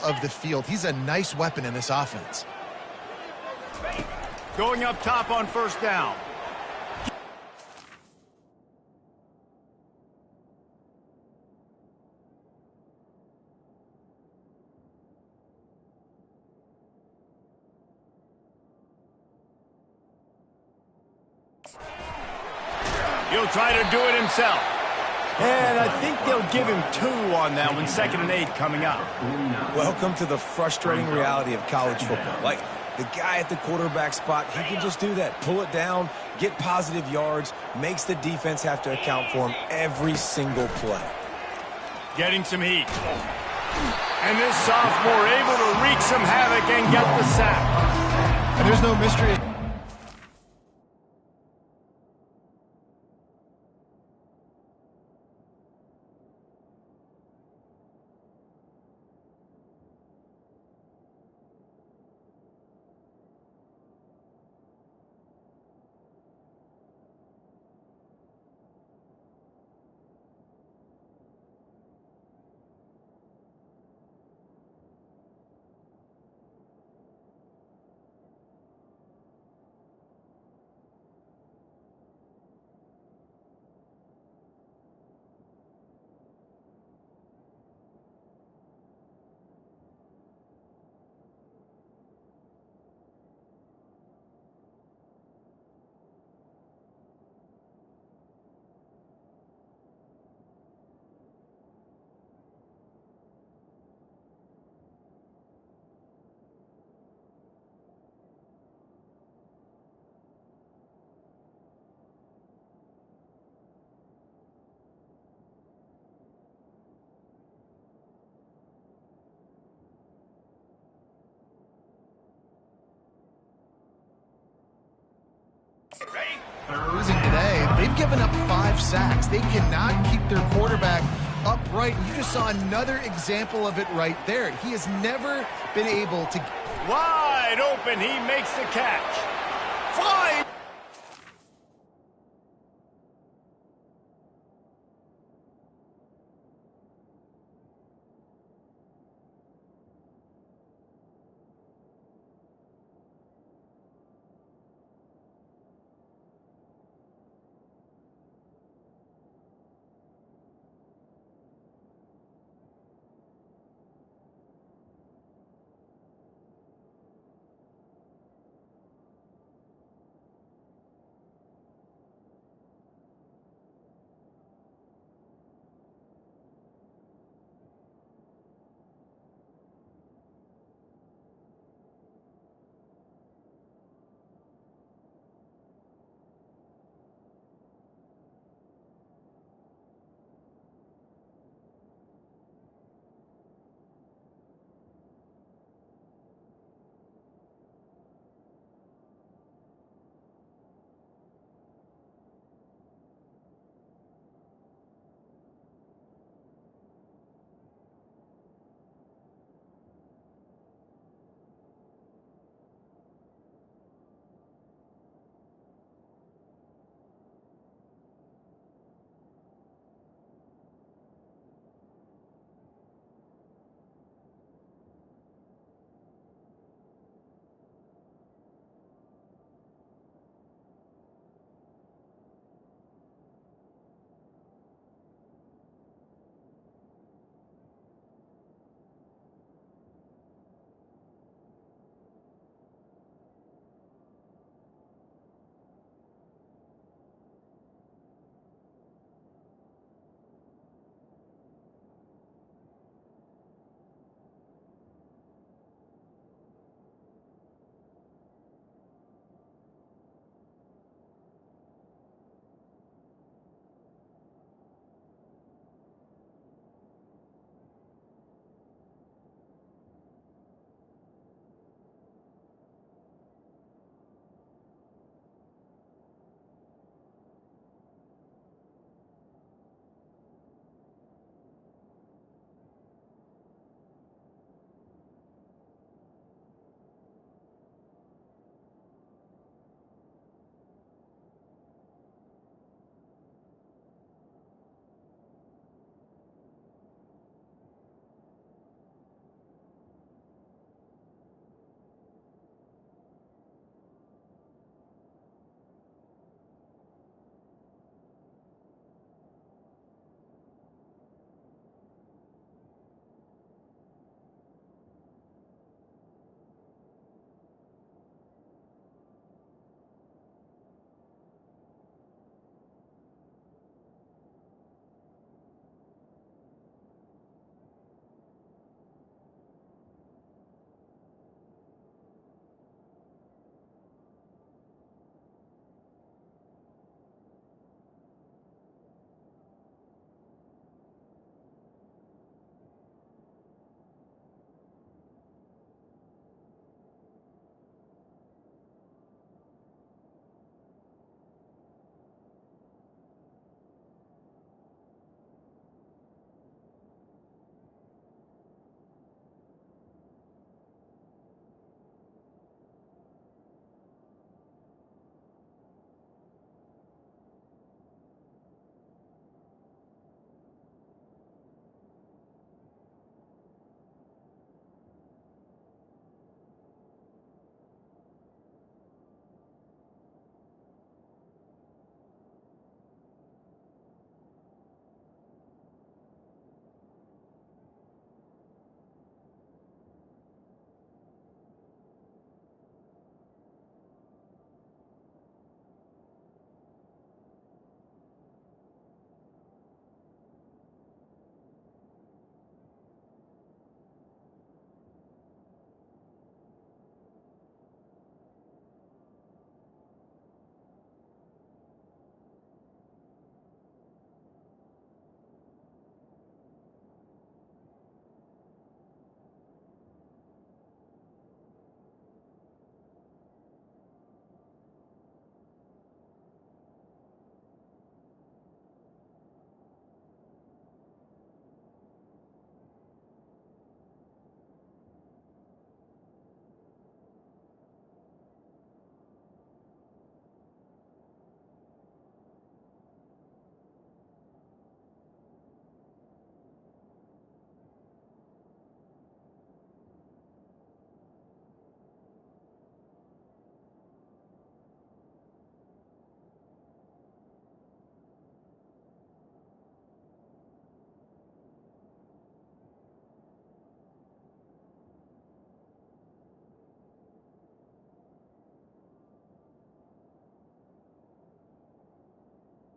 Of the field. He's a nice weapon in this offense. Going up top on first down. He'll try to do it himself. And I think they'll give him 2 on that one. 2nd and 8 coming up. Welcome to the frustrating reality of college football. Like, the guy at the quarterback spot, he can just do that. Pull it down, get positive yards, makes the defense have to account for him every single play. Getting some heat. And this sophomore able to wreak some havoc and get the sack. And there's no mystery. Losing today, they've given up 5 sacks. They cannot keep their quarterback upright. You just saw another example of it right there. He has never been able to... Wide open, he makes the catch. Fly!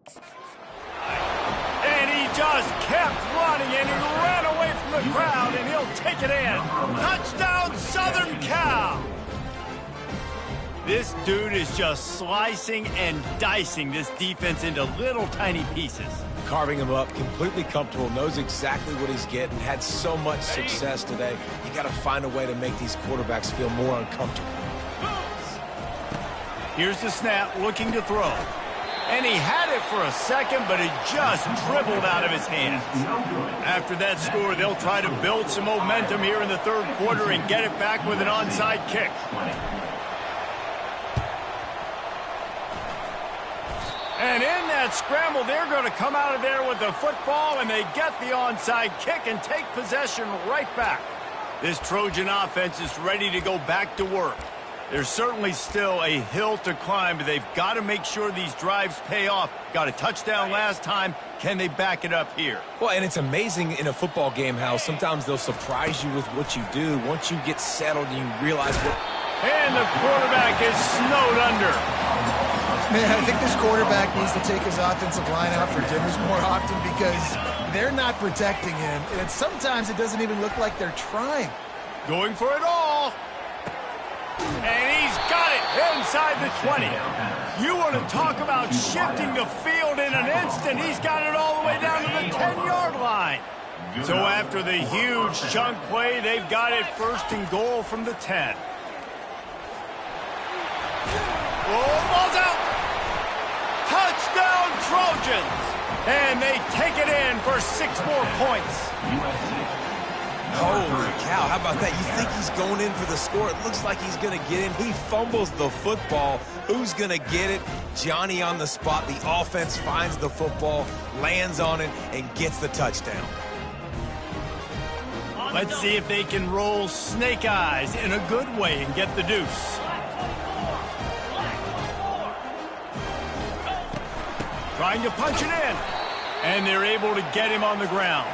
And he just kept running, and he ran away from the crowd, and he'll take it in. Touchdown, Southern Cal! This dude is just slicing and dicing this defense into little tiny pieces. Carving him up, completely comfortable, knows exactly what he's getting, had so much success today. You got to find a way to make these quarterbacks feel more uncomfortable. Here's the snap, looking to throw. And he had it for a second, but it just dribbled out of his hands. After that score, they'll try to build some momentum here in the third quarter and get it back with an onside kick. And in that scramble, they're going to come out of there with the football, and they get the onside kick and take possession right back. This Trojan offense is ready to go back to work. There's certainly still a hill to climb, but they've got to make sure these drives pay off. Got a touchdown last time. Can they back it up here? Well, and it's amazing in a football game how sometimes they'll surprise you with what you do. Once you get settled and you realize what... And the quarterback is snowed under. Man, I think this quarterback needs to take his offensive line out for dinners more often because they're not protecting him. And sometimes it doesn't even look like they're trying. Going for it all. And he's got it inside the 20. You want to talk about shifting the field in an instant. He's got it all the way down to the 10-yard line. So after the huge chunk play, they've got it first and goal from the 10. Oh, ball's out. Touchdown, Trojans. And they take it in for 6 more points. Holy cow, how about that? You think he's going in for the score. It looks like he's going to get in. He fumbles the football. Who's going to get it? Johnny on the spot. The offense finds the football, lands on it, and gets the touchdown. Let's see if they can roll snake eyes in a good way and get the deuce. Trying to punch it in. And they're able to get him on the ground.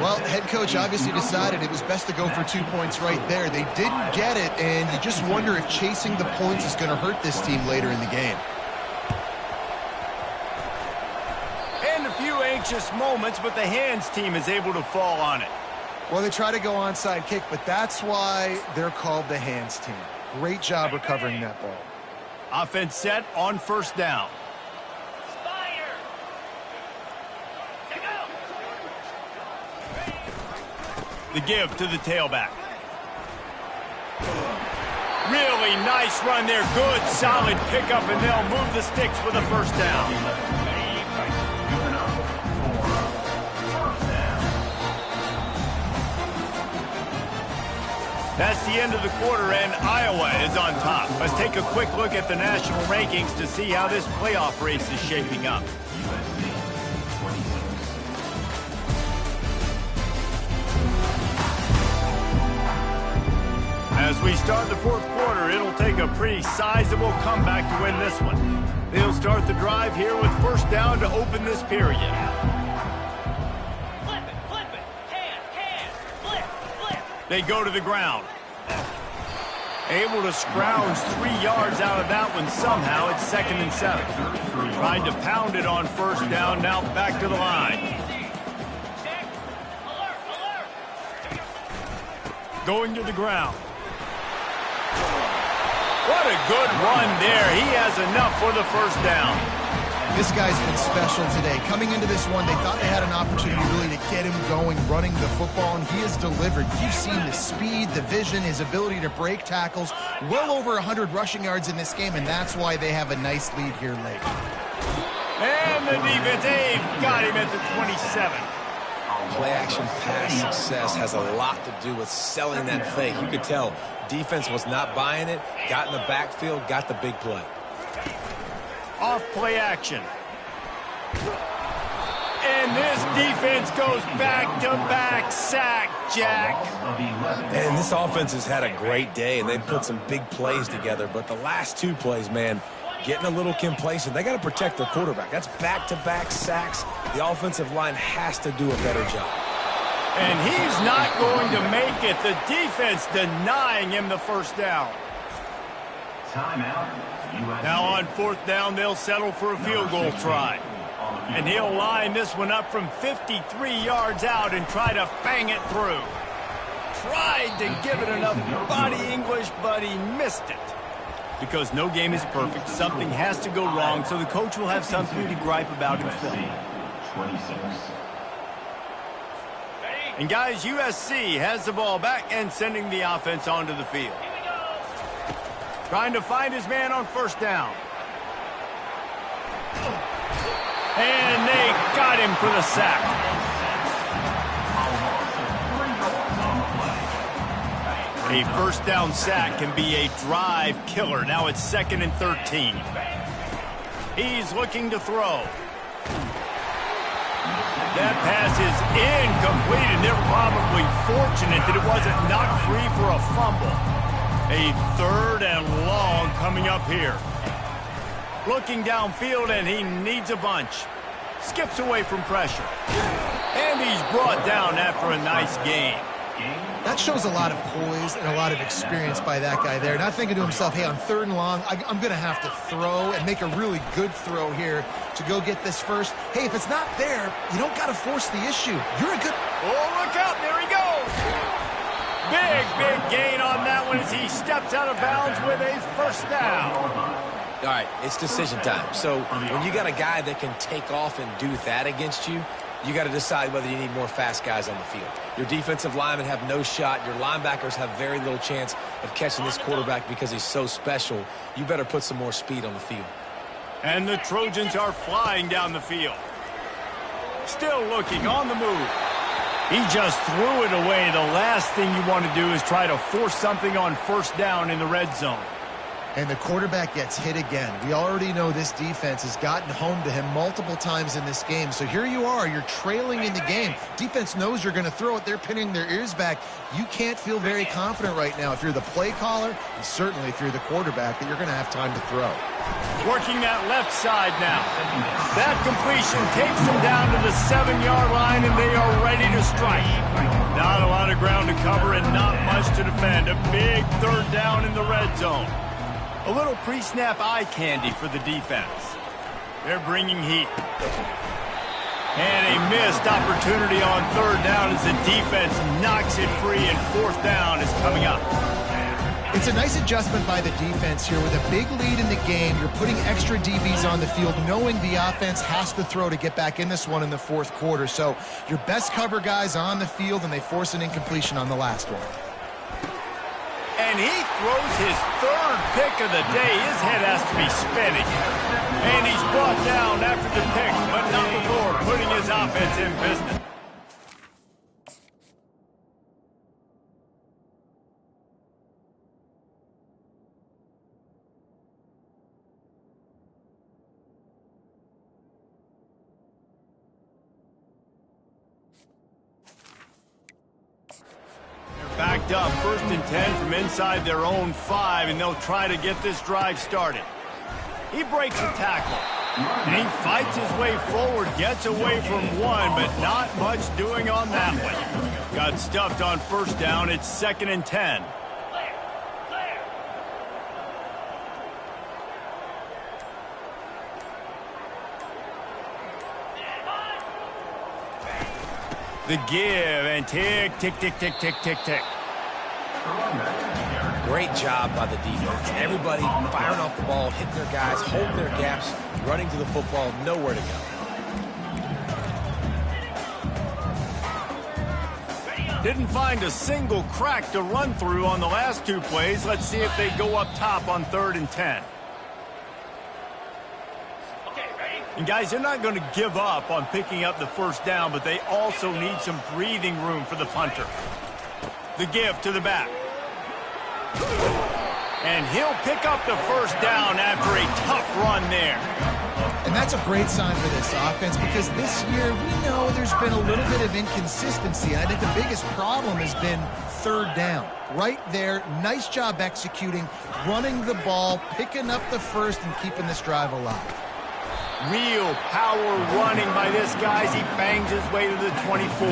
Well, head coach obviously decided it was best to go for 2 points right there. They didn't get it, and you just wonder if chasing the points is going to hurt this team later in the game. And a few anxious moments, but the hands team is able to fall on it. Well, they try to go onside kick, but that's why they're called the hands team. Great job recovering that ball. Offense set on first down. The give to the tailback. Really nice run there. Good, solid pickup, and they'll move the sticks with a first down. That's the end of the quarter, and Iowa is on top. Let's take a quick look at the national rankings to see how this playoff race is shaping up. As we start the fourth quarter, it'll take a pretty sizable comeback to win this one. They'll start the drive here with first down to open this period. Flip it, hand, flip. They go to the ground. Able to scrounge 3 yards out of that one somehow. It's 2nd and 7. Tried to pound it on first down, now back to the line. Going to the ground. What a good run there. He has enough for the first down. This guy's been special today. Coming into this one, they thought they had an opportunity really to get him going, running the football, and he has delivered. You've seen the speed, the vision, his ability to break tackles. Well over 100 rushing yards in this game, and that's why they have a nice lead here late. And the defense, they've got him at the 27. Play-action pass success has a lot to do with selling that fake. You could tell defense was not buying it, got in the backfield, got the big play. Off play action. And this defense goes back-to-back sack, Jack. And this offense has had a great day, and they've put some big plays together. But the last 2 plays, man, getting a little complacent. They got to protect their quarterback. That's back-to-back sacks. The offensive line has to do a better job. And he's not going to make it. The defense denying him the first down. Timeout. Now on fourth down, they'll settle for a field goal try. And he'll line this one up from 53 yards out and try to bang it through. Tried to give it enough body English, but he missed it. Because no game is perfect, something has to go wrong, so the coach will have something to gripe about in film. And guys, USC has the ball back and sending the offense onto the field. Trying to find his man on first down. And they got him for the sack. A first down sack can be a drive killer. Now it's 2nd and 13. He's looking to throw. That pass is incomplete, and they're probably fortunate that it wasn't knocked free for a fumble. A 3rd and long coming up here. Looking downfield, and he needs a bunch. Skips away from pressure. And he's brought down after a nice gain. That shows a lot of poise and a lot of experience by that guy there. Not thinking to himself, hey, on 3rd and long, I'm going to have to throw and make a really good throw here to go get this first. Hey, if it's not there, you don't got to force the issue. You're a good... Oh, look out. There he goes. Big gain on that one as he steps out of bounds with a first down. All right, it's decision time. So when you got a guy that can take off and do that against you, you got to decide whether you need more fast guys on the field. Your defensive linemen have no shot. Your linebackers have very little chance of catching this quarterback because he's so special. You better put some more speed on the field. And the Trojans are flying down the field. Still looking on the move. He just threw it away. The last thing you want to do is try to force something on first down in the red zone. And the quarterback gets hit again. We already know this defense has gotten home to him multiple times in this game. So here you are, you're trailing in the game. Defense knows you're going to throw it. They're pinning their ears back. You can't feel very confident right now if you're the play caller, and certainly if you're the quarterback, that you're going to have time to throw. Working that left side now. That completion takes them down to the 7-yard line, and they are ready to strike. Not a lot of ground to cover and not much to defend. A big 3rd down in the red zone. A little pre-snap eye candy for the defense. They're bringing heat. And a missed opportunity on 3rd down as the defense knocks it free, and 4th down is coming up. It's a nice adjustment by the defense here. With a big lead in the game, you're putting extra DBs on the field, knowing the offense has to throw to get back in this one in the 4th quarter. So your best cover guys on the field, and they force an incompletion on the last one. And he throws his 3rd pick of the day. His head has to be spinning. And he's brought down after the pick, but not before putting his offense in business. Backed up, 1st and 10 from inside their own 5, and they'll try to get this drive started. He breaks a tackle, and he fights his way forward, gets away from one, but not much doing on that one. Got stuffed on first down. It's 2nd and 10. The give, and tick, tick, tick, tick, tick, tick, tick. Great job by the defense. Everybody firing off the ball, hitting their guys, holding their gaps, running to the football, nowhere to go. Didn't find a single crack to run through on the last 2 plays. Let's see if they go up top on 3rd and 10. And guys, they're not going to give up on picking up the first down, but they also need some breathing room for the punter. The give to the back. And he'll pick up the first down after a tough run there. And that's a great sign for this offense, because this year we know there's been a little bit of inconsistency. And I think the biggest problem has been 3rd down. Right there, nice job executing, running the ball, picking up the first, and keeping this drive alive. Real power running by this guy as he bangs his way to the 24.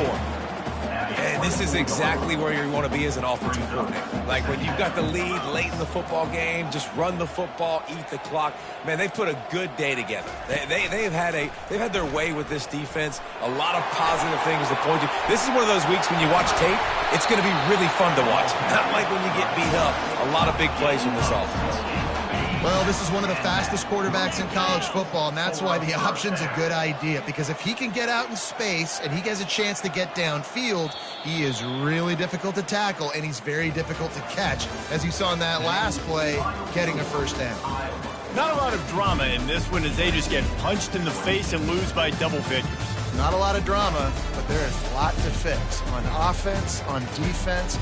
And this is exactly where you want to be as an offensive coordinator. Like when you've got the lead late in the football game, just run the football, eat the clock. Man, they've put a good day together. They've had their way with this defense. A lot of positive things to point to. This is one of those weeks when you watch tape, it's going to be really fun to watch. Not like when you get beat up. A lot of big plays from this offense. Well, this is one of the fastest quarterbacks in college football, and that's why the option's a good idea, because if he can get out in space and he has a chance to get downfield, he is really difficult to tackle, and he's very difficult to catch, as you saw in that last play, getting a first down. Not a lot of drama in this one as they just get punched in the face and lose by double figures. Not a lot of drama, but there is a lot to fix on offense, on defense,